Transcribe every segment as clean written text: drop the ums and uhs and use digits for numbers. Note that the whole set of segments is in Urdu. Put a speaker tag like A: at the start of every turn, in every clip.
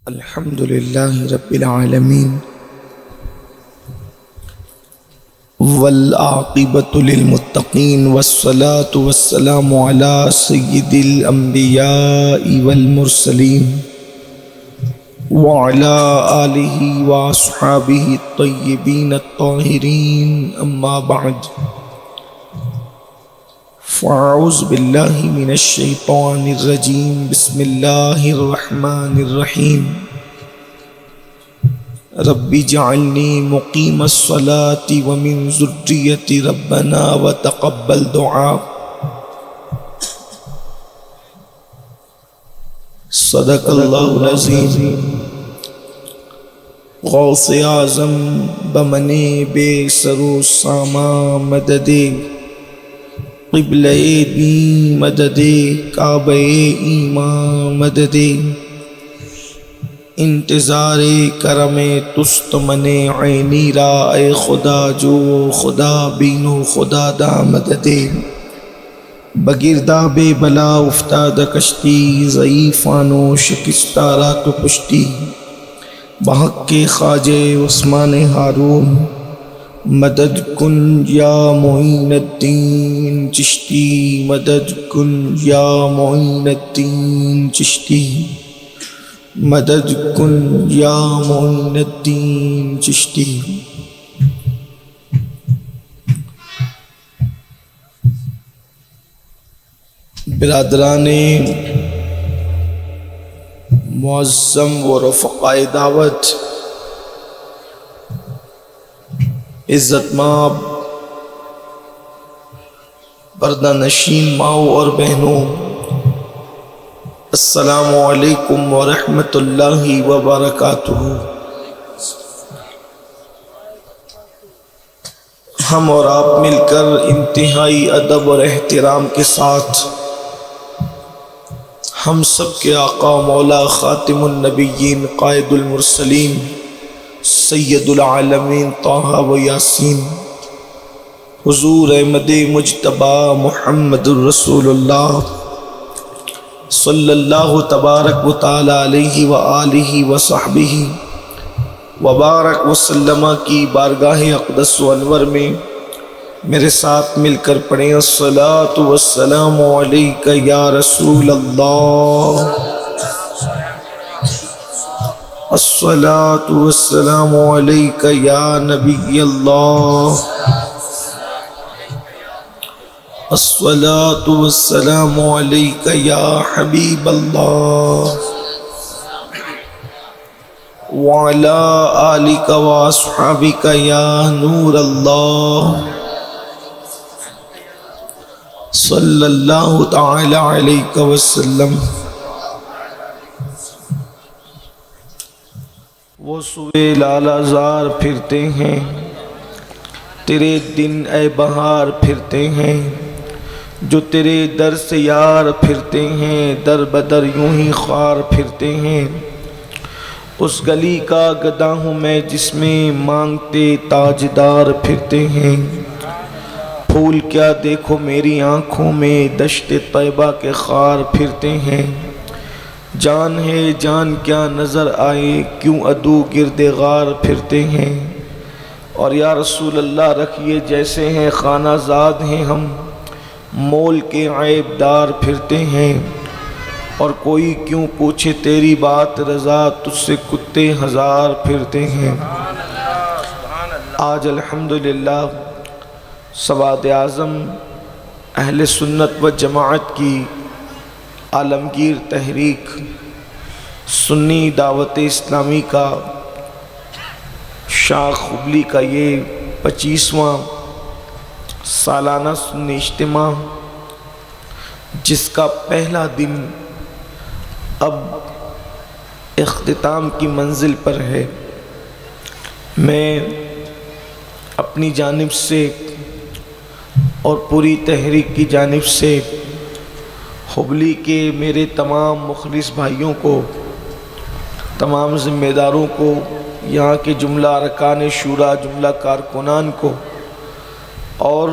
A: الحمد لله رب العالمين والعاقبة للمتقين والصلاة والسلام على سيد الأنبياء والمرسلين وعلى آله وأصحابه الطيبين الطاهرين أما بعد فأعوذ بالله من الشيطان الرجيم بسم الله الرحمن الرحيم رب اجعلني مقيم الصلاة ومن ذريتي ربنا وتقبل دعاء صدق الله العظيم غوث اعظم بمنے بے سرو ساما مددے قبلہ دین مددے کعبہ ایمان مددے انتظار کرم تست منے عینی را اے خدا جو خدا بینو خدا دا مددے بگردہ بے بلا افتاد کشتی ضعیفانو شکستہ رات و پشتی بحق کے خواجہ عثمان ہارون مدد کن یا معین الدین چشتی مدد کن یا معین الدین چشتی مدد کن یا معین الدین چشتی برادران معظم و رفقائے دعوت، عزت مآب پردہ نشین ماؤں اور بہنوں، السلام علیکم ورحمۃ اللہ وبرکاتہ۔ ہم اور آپ مل کر انتہائی ادب اور احترام کے ساتھ ہم سب کے آقا مولا خاتم النبیین قائد المرسلین سید العالمین طہ و یاسین حضور احمد مجتبی محمد الرسول اللہ صلی اللہ تبارک و تعالی علیہ وآلہ وصحبہ وبارک وسلم کی بارگاہ اقدس و انور میں میرے ساتھ مل کر پڑھیں الصلاۃ والسلام علیک یا رسول اللہ، الصلاۃ والسلام علیک یا نبی اللہ، الصلاۃ والسلام علیک یا حبیب اللہ، وعلی آلک واصحابک یا نور اللہ، صلی اللہ تعالی علیہ وسلم۔ وہ سوئے لالا زار پھرتے ہیں، تیرے دن اے بہار پھرتے ہیں، جو تیرے در سے یار پھرتے ہیں، در بدر یوں ہی خوار پھرتے ہیں۔ اس گلی کا گدا ہوں میں جس میں مانگتے تاجدار پھرتے ہیں۔ پھول کیا دیکھو میری آنکھوں میں، دشت طیبہ کے خار پھرتے ہیں۔ جان ہے جان کیا نظر آئے، کیوں عدو گرد غار پھرتے ہیں۔ اور یا رسول اللہ رکھیے جیسے ہیں خانہ زاد ہیں ہم، مول کے عیب دار پھرتے ہیں۔ اور کوئی کیوں پوچھے تیری بات رضا، تجھ سے کتے ہزار پھرتے ہیں۔ آج الحمدللہ سواد اعظم اہل سنت و جماعت کی عالمگیر تحریک سنی دعوت اسلامی کا شاخ حبلی کا یہ 25واں سالانہ سنی اجتماع، جس کا پہلا دن اب اختتام کی منزل پر ہے، میں اپنی جانب سے اور پوری تحریک کی جانب سے حبلی کے میرے تمام مخلص بھائیوں کو، تمام ذمہ داروں کو، یہاں کے جملہ ارکان شورا، جملہ کارکنان کو اور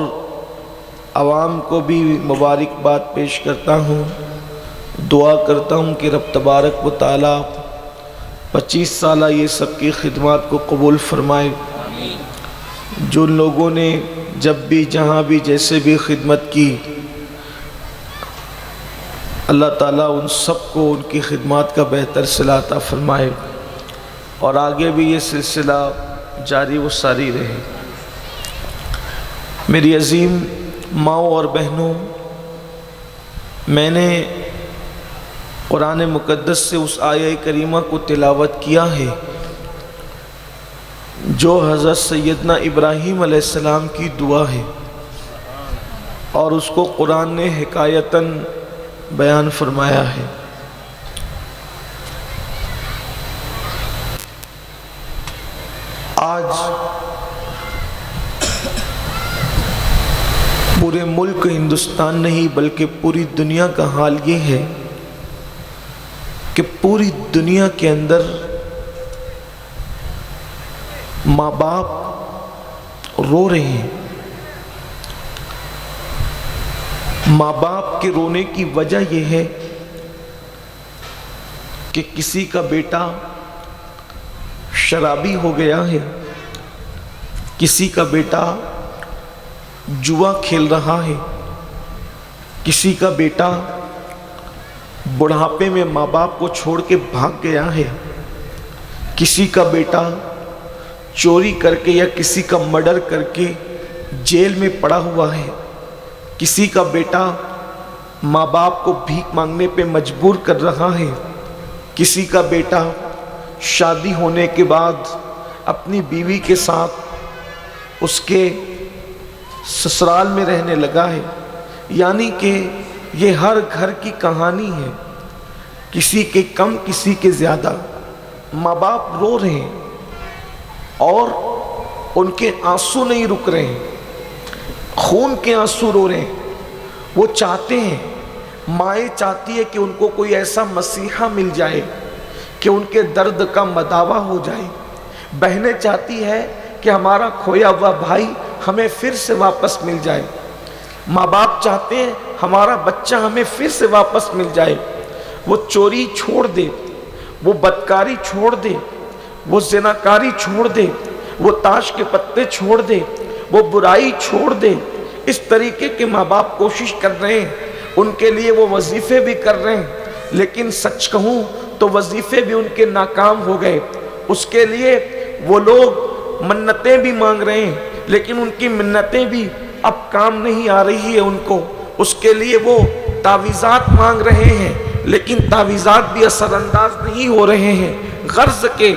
A: عوام کو بھی مبارکباد پیش کرتا ہوں۔ دعا کرتا ہوں کہ رب تبارک و تعالی 25 سالہ یہ سب کی خدمات کو قبول فرمائے۔ جو لوگوں نے جب بھی جہاں بھی جیسے بھی خدمت کی، اللہ تعالیٰ ان سب کو ان کی خدمات کا بہتر صلہ عطا فرمائے، اور آگے بھی یہ سلسلہ جاری و ساری رہے۔ میری عظیم ماؤں اور بہنوں، میں نے قرآن مقدس سے اس آیہ کریمہ کو تلاوت کیا ہے جو حضرت سیدنا ابراہیم علیہ السلام کی دعا ہے، اور اس کو قرآن نے حکایتاً بیان فرمایا ہے۔ آج پورے ملک ہندوستان نہیں بلکہ پوری دنیا کا حال یہ ہے کہ پوری دنیا کے اندر ماں باپ رو رہے ہیں۔ ماں باپ کے رونے کی وجہ یہ ہے کہ کسی کا بیٹا شرابی ہو گیا ہے، کسی کا بیٹا جوا کھیل رہا ہے، کسی کا بیٹا بڑھاپے میں ماں باپ کو چھوڑ کے بھاگ گیا ہے، کسی کا بیٹا چوری کر کے یا کسی کا مرڈر کر کے جیل میں پڑا ہوا ہے، کسی کا بیٹا ماں باپ کو بھیک مانگنے پہ مجبور کر رہا ہے، کسی کا بیٹا شادی ہونے کے بعد اپنی بیوی کے ساتھ اس کے سسرال میں رہنے لگا ہے۔ یعنی کہ یہ ہر گھر کی کہانی ہے، کسی کے کم کسی کے زیادہ ماں باپ رو رہے ہیں، اور ان کے آنسو نہیں رک رہے ہیں، خون کے آنسو رو رہے ہیں۔ وہ چاہتے ہیں، مائیں چاہتی ہے کہ ان کو کوئی ایسا مسیحا مل جائے کہ ان کے درد کا مداوا ہو جائے، بہنیں چاہتی ہے کہ ہمارا کھویا ہوا بھائی ہمیں پھر سے واپس مل جائے، ماں باپ چاہتے ہیں ہمارا بچہ ہمیں پھر سے واپس مل جائے۔ وہ چوری چھوڑ دے، وہ بدکاری چھوڑ دے، وہ زناکاری چھوڑ دے، وہ تاش کے پتے چھوڑ دے، وہ برائی چھوڑ دے۔ اس طریقے کے ماں باپ کوشش کر رہے ہیں، ان کے لیے وہ وظیفے بھی کر رہے ہیں، لیکن سچ کہوں تو وظیفے بھی ان کے ناکام ہو گئے۔ اس کے لیے وہ لوگ منتیں بھی مانگ رہے ہیں، لیکن ان کی منتیں بھی اب کام نہیں آ رہی ہے ان کو۔ اس کے لیے وہ تعویذات مانگ رہے ہیں، لیکن تعویذات بھی اثر انداز نہیں ہو رہے ہیں۔ غرض کے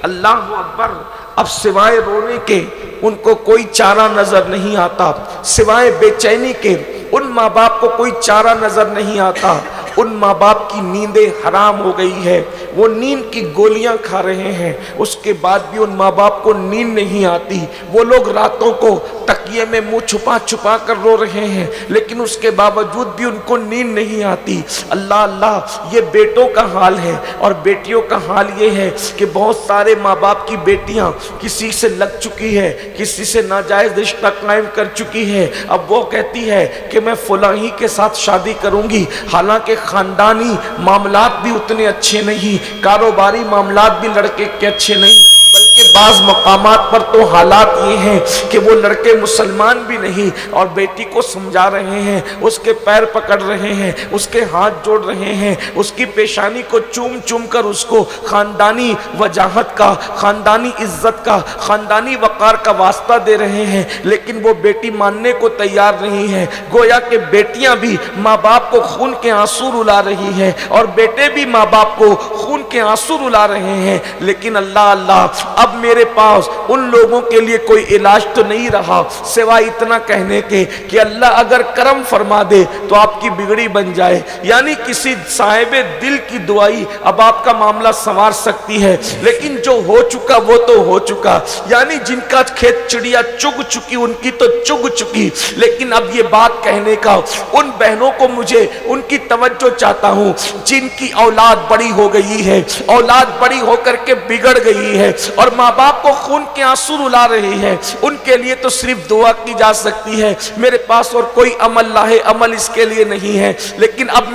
A: اللہ اکبر، اب سوائے رونے کے ان کو کوئی چارہ نظر نہیں آتا، سوائے بے چینی کے ان ماں باپ کو کوئی چارہ نظر نہیں آتا۔ ان ماں باپ کی نیندیں حرام ہو گئی ہے، وہ نیند کی گولیاں کھا رہے ہیں، اس کے بعد بھی ان ماں باپ کو نیند نہیں آتی۔ وہ لوگ راتوں کو تکیے میں منہ چھپا چھپا کر رو رہے ہیں، لیکن اس کے باوجود بھی ان کو نیند نہیں آتی۔ اللہ اللہ، یہ بیٹوں کا حال ہے، اور بیٹیوں کا حال یہ ہے کہ بہت سارے ماں باپ کی بیٹیاں کسی سے لگ چکی ہے، کسی سے ناجائز رشتہ قائم کر چکی ہے۔ اب وہ کہتی ہے کہ میں فلاں ہی کے ساتھ شادی کروں گی، حالانکہ خاندانی معاملات بھی اتنے اچھے نہیں، کاروباری معاملات بھی لڑکے کے اچھے نہیں، بلکہ بعض مقامات پر تو حالات یہ ہیں کہ وہ لڑکے مسلمان بھی نہیں، اور بیٹی کو سمجھا رہے ہیں، اس کے پیر پکڑ رہے ہیں، اس کے ہاتھ جوڑ رہے ہیں، اس کی پیشانی کو چوم چوم کر اس کو خاندانی وجاہت کا، خاندانی عزت کا، خاندانی وقار کا واسطہ دے رہے ہیں، لیکن وہ بیٹی ماننے کو تیار نہیں ہے۔ گویا کہ بیٹیاں بھی ماں باپ کو خون کے آنسو رلا رہی ہیں، اور بیٹے بھی ماں باپ کو خون کے آنسو رلا رہے ہیں، لیکن اللہ اللہ، اب میرے پاس ان لوگوں کے لیے کوئی علاج تو نہیں رہا سوائے اتنا کہنے کے کہ اللہ اگر کرم فرما دے تو آپ کی بگڑی بن جائے۔ یعنی کسی صاحب دل کی دعائی اب آپ کا معاملہ سنوار سکتی ہے، لیکن جو ہو چکا وہ تو ہو چکا۔ یعنی جن کا کھیت چڑیا چگ چکی ان کی تو چگ چکی، لیکن اب یہ بات کہنے کا ان بہنوں کو مجھے ان کی توجہ چاہتا ہوں جن کی اولاد بڑی ہو گئی ہے، اولاد بڑی ہو کر کے بگڑ گئی ہے، اور ماں ماں باپ کو خون کے آنسو رلا رہی ہے، ان کے لیے تو صرف دعا کی جا سکتی ہے، میرے پاس اور کوئی عمل لا ہے، عمل اس کے لیے نہیں ہے۔ لیکن اب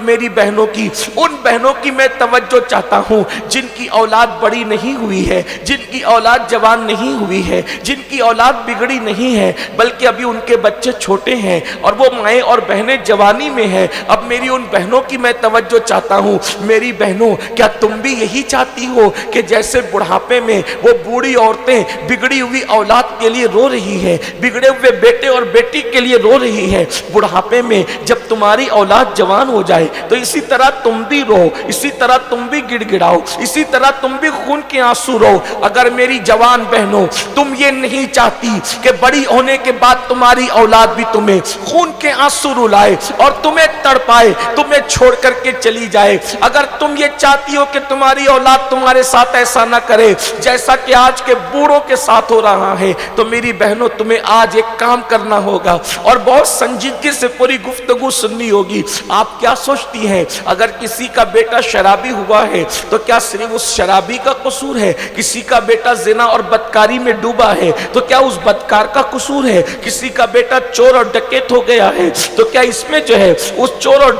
A: میری بہنوں کی، ان بہنوں کی میں توجہ چاہتا ہوں جن کی اولاد بڑی نہیں ہوئی ہے، جن کی اولاد جوان نہیں ہوئی ہے، جن کی اولاد بگڑی نہیں ہے، بلکہ ابھی ان کے بچے چھوٹے ہیں اور وہ مائیں اور بہنیں جوانی میں ہیں۔ اب میری ان بہنوں کی میں توجہ چاہتا ہوں، میری بہنوں کیا تم بھی یہی چاہتی ہو کہ جیسے بڑھاپے میں وہ بوڑھی عورتیں بگڑی ہوئی اولاد کے لیے رو رہی ہے، بگڑے ہوئے بیٹے اور بیٹی کے لیے رو رہی ہے، بڑھاپے میں جب تمہاری اولاد جوان ہو جائے تو اسی طرح تم بھی رو، اسی طرح تم بھی گڑ گڑاؤ، اسی طرح تم بھی خون کے آنسو رو۔ اگر میری جوان بہنوں تم یہ نہیں چاہتی کہ بڑی ہونے کے بعد تمہاری اولاد بھی تمہیں خون کے آنسو رلائے اور تمہیں تڑپائے، تمہیں چھوڑ کر کے چلی جائے، اگر تم یہ چاہتی ہو کہ تمہاری اولاد تمہارے ساتھ ایسا نہ کرے جیسا کہ آج کے بوڑھوں کے ساتھ ہو رہا ہے، تو میری بہنوں تمہیں آج ایک کام کرنا ہوگا اور بہت سنجیدگی سے پوری گفتگو سننی ہوگی۔ آپ کیا سوچتی ہیں اگر کسی کا بیٹا شرابی ہوا ہے تو کیا صرف اس شرابی کا قصور ہے؟ کسی کا بیٹا زنا اور بدکاری میں ڈوبا ہے تو کیا اس بدکار کا قصور ہے؟ کسی کا بیٹا چور اور ڈکیت ہو گیا ہے تو کیا اس میں جو ہے اس چور اور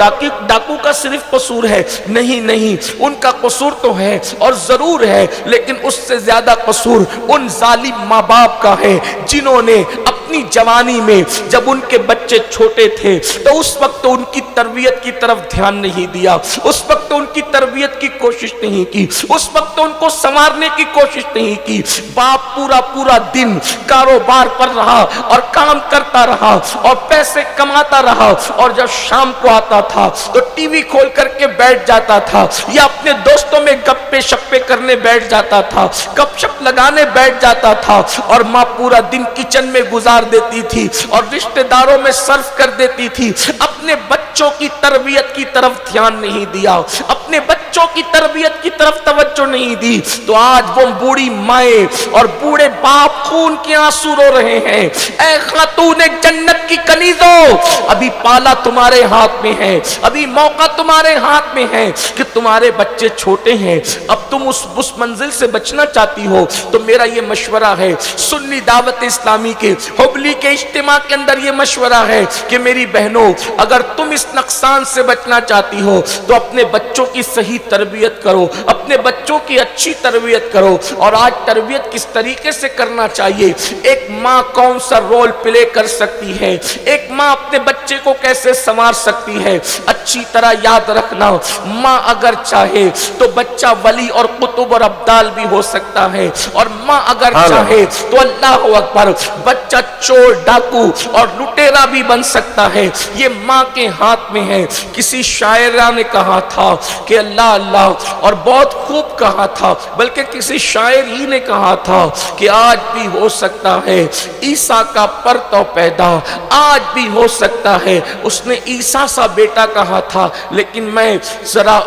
A: ڈاکو کا صرف قصور ہے؟ نہیں نہیں، ان کا قصور تو ہے اور ضرور ہے، لیکن اس سے زیادہ قصور ان ظالم ماں باپ کا ہے جنہوں نے اپنی جوانی میں جب ان کے بچے چھوٹے تھے تو اس وقت ان کی تربیت کی طرف دھیان نہیں دیا، اس وقت ان کی تربیت کی کوشش نہیں کی، اس وقت ان کو سنوارنے کی کوشش نہیں کی۔ باپ پورا دن کاروبار پر رہا اور کام کرتا رہا اور پیسے کماتا رہا، اور جب شام کو آتا تھا تو ٹی وی کھول کر کے بیٹھ جاتا تھا یا اپنے دوستوں میں گپے شپے کرنے بیٹھ جاتا تھا، گپ شپ لگانے بیٹھ جاتا تھا، اور ماں پورا دن کچن میں گزار دیتی تھی اور رشتہ داروں میں صرف کر دیتی تھی، اپنے بچوں کی تربیت کی طرف دھیان نہیں دیا، اپنے بچوں کی تربیت کی طرف توجہ نہیں دی۔ تو آج وہ بوڑھی مائیں اور بوڑھے باپ خون کے آنسو رو رہے ہیں۔ اے خاتون جنت کی کنیزوں، ابھی پالا تمہارے ہاتھ میں ہے، ابھی موقع تمہارے ہاتھ میں ہے کہ تمہارے بچے چھوٹے ہیں، اب تم اس منزل سے بچنا چاہتی ہو تو میرا یہ مشورہ ہے، سنی دعوت اسلامی کے حبلی کے اجتماع کے اندر یہ مشورہ ہے کہ میری بہنوں اگر تم اس نقصان سے بچنا چاہتی ہو تو اپنے بچوں کی صحیح تربیت کرو، اپنے بچوں کی اچھی تربیت کرو۔ اور آج تربیت کس طریقے سے کرنا چاہیے، ایک ماں کون سا رول پلے کر سکتی ہے، ایک ماں اپنے بچے کو کیسے سنوار سکتی ہے، اچھی طرح یاد رکھنا، ماں اگر چاہے تو بچہ ولی اور قطب اور ابدال بھی ہو سکتا ہے، اور ماں اگر چاہے تو اللہ اکبر بچہ چور ڈاکو اور لٹیرا بھی بن سکتا ہے، یہ ماں کے ہاتھ میں ہے۔ کسی شاعرہ نے کہا تھا کہ اللہ اللہ، اور بہت خوب کہا تھا، بلکہ کسی شاعر ہی نے کہا تھا کہ آج بھی ہو سکتا ہے عیسیٰ کا پرتو پیدا، آج بھی ہو سکتا ہے۔ اس نے عیسیٰ سا بیٹا کہا تھا، لیکن میں ذرا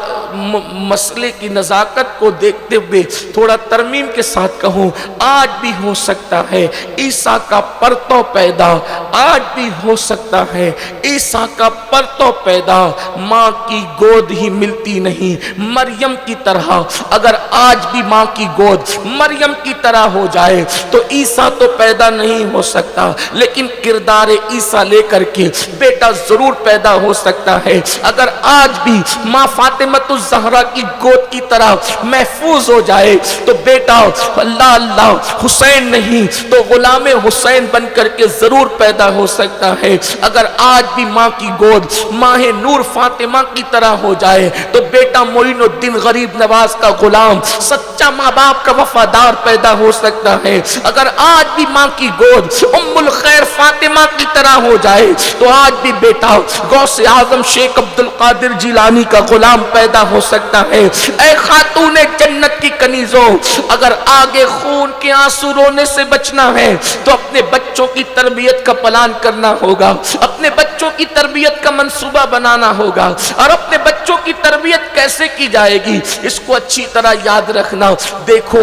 A: مسئلے کی نزاکت کو دیکھتے ہوئے تھوڑا ترمیم کے ساتھ کہوں، آج بھی ہو سکتا ہے عیسیٰ کا پرتو پیدا، آج بھی ہو سکتا ہے عیسیٰ کا پرتو پیدا، ماں کی گود ہی ملتی نہیں مریم کی طرح۔ اگر آج بھی ماں کی گود مریم کی طرح ہو جائے تو عیسیٰ تو پیدا نہیں ہو سکتا، لیکن کردار عیسیٰ لے کر کے بیٹا ضرور پیدا ہو سکتا ہے۔ اگر آج بھی ماں فاطمۃ الزہرا کی گود کی طرح محفوظ ہو جائے تو بیٹا اللہ اللہ حسین نہیں تو غلام حسین بن کر کے ضرور پیدا ہو سکتا ہے۔ اگر آج بھی ماں کی گود ماہ نور فاطمہ کی طرح ہو جائے تو بیٹا معین الدین غریب نواز کا غلام سچا ماں باپ کا وفادار پیدا ہو سکتا ہے۔ اگر آج بھی ماں کی گود ام الخیر فاطمہ کی طرح ہو جائے تو آج بھی بیٹا غوث اعظم شیخ عبد القادر جیلانی کا غلام پیدا ہو سکتا ہے۔ اے خاتون جنت کی کنیزوں، اگر آگے خون کے آنسو رونے سے بچنا ہے تو اپنے بچوں کی تربیت کا پلان کرنا ہوگا، اپنے
B: اپنے بچوں کی تربیت کا منصوبہ بنانا ہوگا، اور اپنے بچوں کی تربیت کیسے کی جائے گی اس کو اچھی طرح یاد رکھنا۔ دیکھو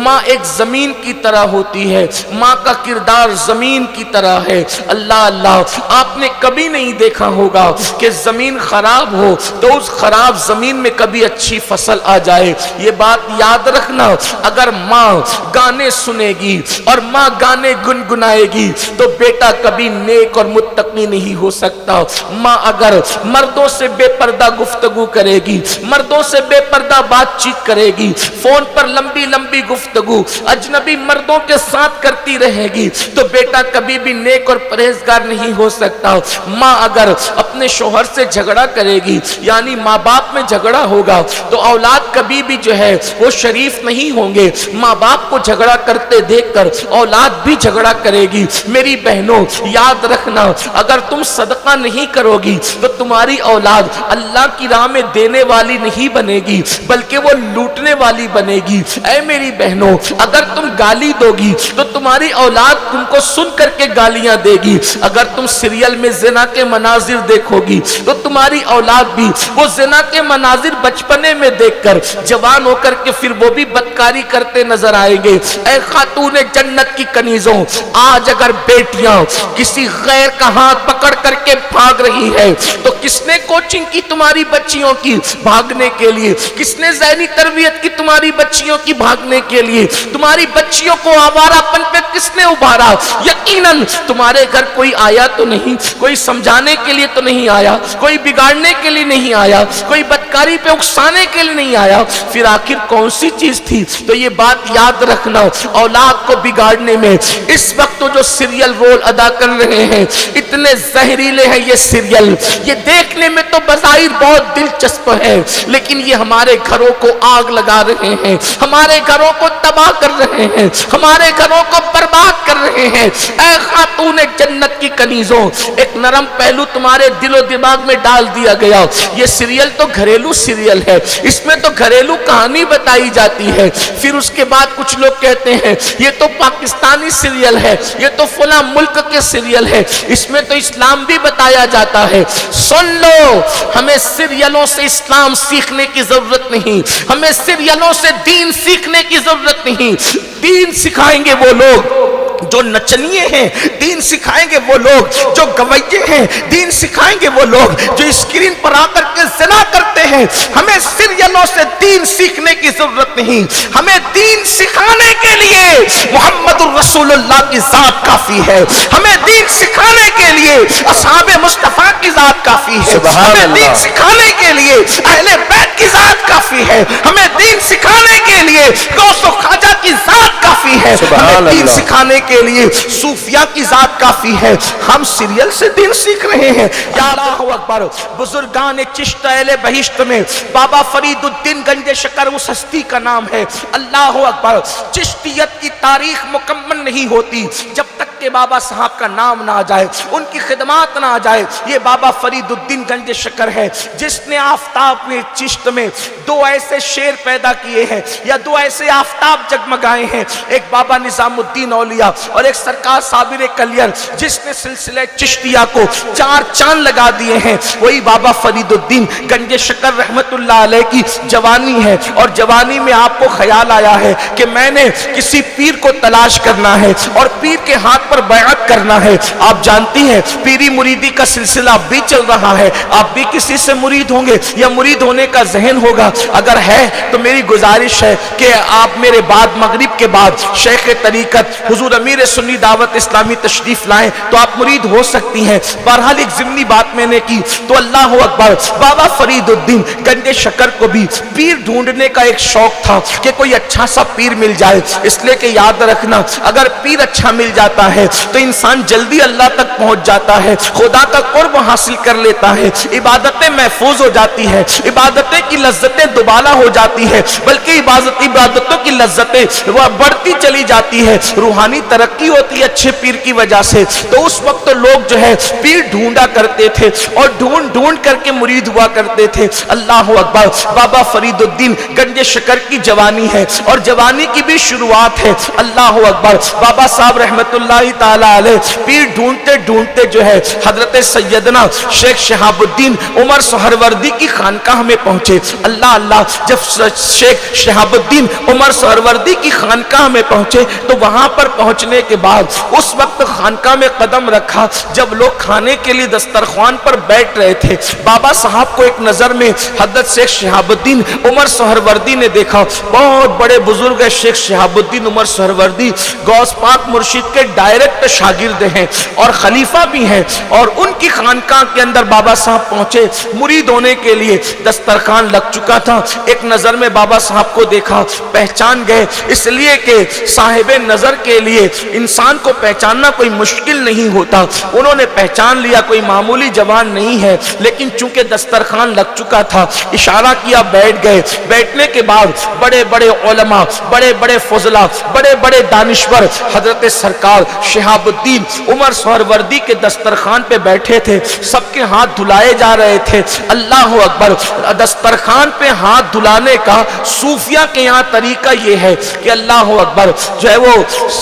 B: ماں ایک زمین کی طرح ہوتی ہے، ماں کا کردار زمین کی طرح ہے۔ اللہ اللہ، آپ نے کبھی نہیں دیکھا ہوگا کہ زمین خراب ہو تو اس خراب زمین میں کبھی اچھی فصل آ جائے۔ یہ بات یاد رکھنا، اگر ماں گانے سنے گی اور ماں گانے گنگنائے گی تو بیٹا کبھی نیک اور متقی نہیں ہو سکتا۔ ماں اگر مردوں سے بے پردہ گفتگو کرے گی، مردوں سے بے پردہ بات چیت کرے گی، فون پر لمبی لمبی گفتگو اجنبی مردوں کے ساتھ کرتی رہے گی تو بیٹا کبھی بھی نیک اور پرہیزگار نہیں ہو سکتا۔ ماں اگر اپنے شوہر سے جھگڑا کرے گی، یعنی ماں باپ میں جھگڑا ہوگا تو اولاد کبھی بھی جو ہے وہ شریف نہیں ہوں گے۔ ماں باپ کو جھگڑا کرتے دیکھ کر اولاد بھی جھگڑا کرے گی۔ میری بہنوں یاد رکھنا، اگر تم صدقہ نہیں کرو گی تو تمہاری اولاد اللہ کی راہ میں دینے والی نہیں بنے گی بلکہ وہ لوٹنے والی بنے گی۔ اے میری بہنوں، اگر تم گالی دو گی تو تمہاری اولاد تم کو سن کر کے گالیاں دے گی۔ اگر تم سیریل میں زنا کے مناظر دیکھو گی تو تمہاری اولاد بھی وہ زنا کے مناظر بچپنے میں دیکھ کر جوان ہو کر کے پھر وہ بھی بدکاری کرتے نظر آئیں گے۔ اے خاتون جنت کی کنیزوں، آج اگر بیٹیاں کسی غیر کا ہاتھ پکڑ کر کے بھاگ رہی ہے تو کس نے کوچنگ کی تمہاری بچیوں کی بھاگنے کے لیے؟ کس نے ذہنی تربیت کی تمہاری بچیوں کی بھاگنے کے لیے؟ تمہاری بچیوں کو آوارہ پن پہ کس نے ابھارا؟ یقیناً تمہارے گھر کوئی آیا تو نہیں، کوئی سمجھانے کے لیے تو نہیں آیا، کوئی بگاڑنے کے لیے نہیں آیا، کوئی بدکاری پہ اکسانے کے لیے نہیں آیا، پھر آخر کون سی چیز تھی؟ تو یہ بات یاد رکھنا، اولاد کو بگاڑنے میں اس وقت جو سیریل رول ادا کر رہے ہیں اتنے زہریلے ہیں یہ سیریل، یہ دیکھنے میں تو بظاہر بہت دلچسپ ہے لیکن یہ ہمارے گھروں کو آگ لگا رہے ہیں، ہمارے گھروں کو تباہ کر رہے ہیں، ہمارے گھروں کو برباد کر رہے ہیں۔ اے خاتون جنت کی کنیزوں، ایک نرم پہلو تمہارے دل و دماغ میں ڈال دیا گیا، یہ سیریل تو گھریلو سیریل ہے، اس میں تو گھریلو کہانی بتائی جاتی ہے۔ پھر اس کے بعد کچھ لوگ کہتے ہیں یہ تو پاکستانی سیریل ہے، یہ تو فلاں ملک کے سیریل ہے، اس میں تو اسلام بھی بتایا جاتا ہے۔ سن لو، ہمیں سیریلوں سے اسلام سیکھنے کی ضرورت نہیں، ہمیں سیریلوں سے دین سیکھنے کی ضرورت نہیں۔ دین سکھائیں گے وہ لوگ جو نچنیے ہیں، دین سکھائیں گے وہ لوگ جو گویے ہیں، دین سکھائیں گے وہ لوگ جو اسکرین پر آ کر کے زنا کرتے ہیں۔ ہمیں سیریلوں سے دین سیکھنے کی ضرورت نہیں، ہمیں دین سکھانے کے لیے محمد الرسول اللہ کی ذات کافی ہے، ہمیں دین سکھانے کے لیے اصحاب مصطفیٰ کی ذات کافی ہے، ہمیں دین سکھانے کے لیے اہل بیت کی ذات کافی ہے، ہمیں دین سکھانے کے لیے غوث و خواجہ کی ذات کافی ہے، ہمیں دین سکھانے کے لیے صوفیاء کی ذات کافی ہے۔ ہم سیریل سے دین سیکھ رہے ہیں۔ یا اللہ اکبر، بزرگان چشت اہل بہشت میں بابا فرید الدین گنج شکر اس ہستی کا نام ہے۔ اللہ اکبر، چشتیت کی تاریخ مکمل نہیں ہوتی جب تک کہ بابا صاحب کا نام نہ آ جائے، ان کی خدمات نہ آ جائے۔ یہ بابا فرید الدین گنج شکر ہے جس نے آفتاب میں چشت میں دو ایسے شیر پیدا کیے ہیں یا دو ایسے آفتاب جگمگائے ہیں، ایک بابا نظام الدین اولیاء اور ایک سرکار صابر کلیر جس نے سلسلہ چشتیہ کو 4 چاند لگا دیے ہیں۔ وہی بابا فرید الدین گنج شکر رحمت اللہ علیہ کی جوانی ہے، اور جوانی میں آپ کو خیال آیا ہے کہ میں نے کسی پیر کو تلاش کرنا ہے اور پیر کے ہاتھ پر بیعت کرنا ہے۔ آپ جانتی ہیں پیری مریدی کا سلسلہ اب بھی چل رہا ہے، آپ بھی کسی سے مرید ہوں گے یا مرید ہونے کا ذہن ہوگا، اگر ہے تو میری گزارش ہے کہ آپ میرے بعد مغرب کے بعد شیخ طریقت حضور امیر سنی دعوت اسلامی تشریف لائیں تو آپ مرید ہو سکتی ہیں۔ بہرحال ایک ضمنی بات میں نے کی تو اللہ اکبر، بابا فرید الدین گنج شکر کو بھی پیر ڈھونڈنے کا ایک شوق تھا کہ کوئی اچھا سا پیر مل جائے، اس لیے کہ یاد رکھنا اگر پیر اچھا مل جاتا ہے تو انسان جلدی اللہ تک پہنچ جاتا ہے، خدا کا قرب حاصل کر لیتا ہے، عبادتیں محفوظ ہو جاتی ہیں، عبادتیں کی لذتیں دوبالا ہو جاتی ہے، بلکہ عبادتوں کی لذتیں وہ بڑھتی چلی جاتی ہے، روحانی ترقی ہوتی ہے اچھے پیر کی وجہ سے۔ تو اس وقت لوگ جو ہے پیر ڈھونڈا کرتے تھے اور ڈھونڈ کر کے مرید ہوا کرتے تھے۔ اللہ اکبر، بابا فرید الدین گنج شکر کی جوانی ہے اور جوانی کی بھی شروعات ہے۔ اللہ اکبر، بابا صاحب رحمت اللہ اللہ تعالی علیہ پیر ڈھونڈتے ڈھونڈتے جو ہے حضرت سیدنا شیخ شہاب الدین عمر سہروردی کی خانقاہ میں پہنچے. اللہ اللہ، جب شیخ شہاب الدین عمر سہروردی کی خانقاہ میں پہنچے تو وہاں پر پہنچنے کے بعد اس وقت خانقاہ میں قدم رکھا جب لوگ کھانے کے لیے دسترخوان پر بیٹھ رہے تھے. بابا صاحب کو ایک نظر میں حضرت شیخ شہاب الدین عمر سہروردی نے دیکھا. بہت بڑے بزرگ ہے شیخ شہاب الدین عمر سہروردی، غوث پاک مرشد کے ڈائریکٹ شاگرد ہیں اور خلیفہ بھی ہیں، اور ان کی خانقاہ کے اندر بابا صاحب پہنچے مرید ہونے کے لیے. دسترخوان لگ چکا تھا. ایک نظر میں بابا صاحب کو دیکھا، پہچان گئے، اس لیے کہ صاحب نظر کے لیے انسان کو پہچاننا کوئی مشکل نہیں ہوتا. انہوں نے پہچان لیا کوئی معمولی جوان نہیں ہے، لیکن چونکہ دسترخوان لگ چکا تھا اشارہ کیا، بیٹھ گئے. بیٹھنے کے بعد بڑے بڑے علماء، بڑے بڑے فضلاء، بڑے بڑے دانشور حضرت سرکار شہاب الدین عمر سہروردی کے دسترخوان پہ بیٹھے تھے. سب کے ہاتھ دھلائے جا رہے تھے. اللہ اکبر. دسترخوان پہ ہاتھ دھلانے کا صوفیہ کے یہاں طریقہ یہ ہے کہ اللہ اکبر جو ہے وہ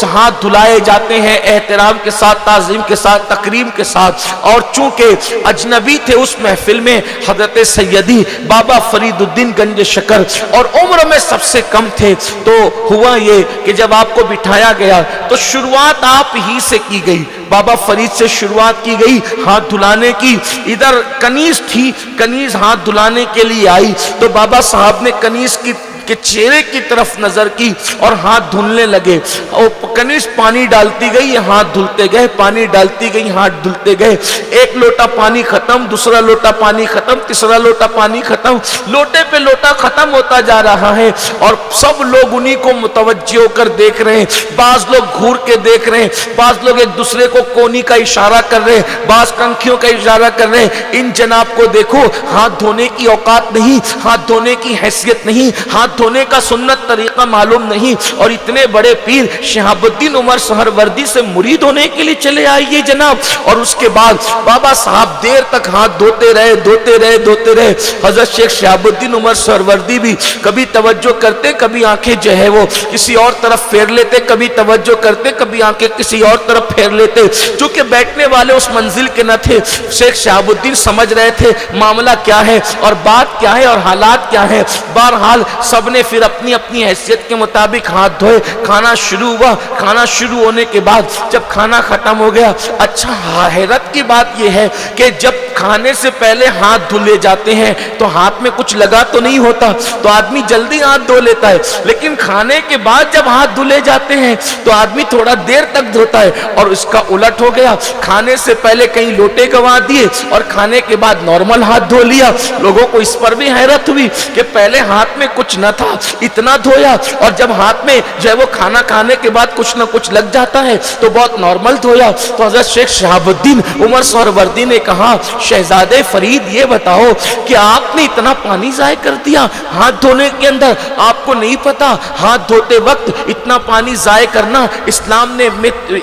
B: ہاتھ دھلائے جاتے ہیں احترام کے ساتھ، تعظیم کے ساتھ، تکریم کے ساتھ. اور چونکہ اجنبی تھے اس محفل میں حضرت سیدی بابا فرید الدین گنج شکر اور عمر میں سب سے کم تھے، تو ہوا یہ کہ جب آپ کو بٹھایا گیا تو شروعات آپ ہی سے کی گئی. بابا فرید سے شروعات کی گئی ہاتھ دھلانے کی. ادھر کنیز تھی، کنیز ہاتھ دھلانے کے لیے آئی تو بابا صاحب نے کنیز کے چہرے کی طرف نظر کی اور ہاتھ دھلنے لگے. اور کنیز پانی ڈالتی گئی، ہاتھ دھلتے گئے، پانی ڈالتی گئی، ہاتھ دھلتے گئے. ایک لوٹا پانی ختم، دوسرا لوٹا پانی ختم، تیسرا لوٹا پانی ختم. لوٹے پہ لوٹا ختم ہوتا جا رہا ہے اور سب لوگ انہی کو متوجہ ہو کر دیکھ رہے ہیں. بعض لوگ گھور کے دیکھ رہے ہیں، بعض لوگ ایک دوسرے کو کونی کا اشارہ کر رہے ہیں، بعض کنکھیوں کا اشارہ کر رہے ہیں. ان جناب کو دیکھو، ہاتھ دھونے کی اوقات نہیں، ہاتھ دھونے کی حیثیت نہیں، ہاتھ دھونے کا سنت طریقہ معلوم نہیں، اور اتنے بڑے پیر شہاب الدین عمر سہروردی سے مرید ہونے کے لیے چلے آئیے جناب. اور اس کے بعد بابا صاحب دیر تک ہاتھ دھوتے رہے، دھوتے رہے، دھوتے رہے. حضرت شیخ شہاب الدین عمر سہروردی بھی کبھی توجہ کرتے، کبھی آنکھیں جو ہے وہ کسی اور طرف پھیر لیتے، کبھی توجہ کرتے، کبھی آنکھیں کسی اور طرف پھیر لیتے. چونکہ بیٹھنے والے اس منزل کے نہ تھے، شیخ شہاب الدین سمجھ رہے تھے معاملہ کیا ہے اور بات کیا ہے اور حالات کیا ہے. بہرحال سب نے پھر اپنی اپنی حیثیت کے مطابق ہاتھ دھوئے. کھانا شروع ہوا. کھانا شروع ہونے کے بعد جب کھانا ختم ہو گیا، اچھا حیرت کی بات یہ ہے کہ جب کھانے سے پہلے ہاتھ دھلے جاتے ہیں تو ہاتھ میں کچھ لگا تو نہیں ہوتا، تو آدمی جلدی ہاتھ دھو لیتا ہے. لیکن کھانے کے بعد جب ہاتھ دھلے جاتے ہیں تو آدمی تھوڑا دیر تک دھوتا ہے. اور اس کا الٹ ہو گیا، کھانے سے پہلے کہیں لوٹے گوا دیے اور کھانے کے بعد نارمل ہاتھ دھو لیا. لوگوں کو اس پر بھی حیرت ہوئی کہ پہلے ہاتھ میں کچھ نہ تھا، اتنا دھویا، اور جب ہاتھ میں جو ہے وہ کھانا کھانے کے بعد کچھ نہ کچھ لگ جاتا ہے تو بہت نارمل دھویا. تو حضرت شیخ شہاب الدین عمر سہروردی نے کہا، شہزادے فرید یہ بتاؤ کہ آپ نے اتنا پانی ضائع کر دیا ہاتھ دھونے کے اندر، آپ کو نہیں پتا ہاتھ دھوتے وقت اتنا پانی ضائع کرنا اسلام نے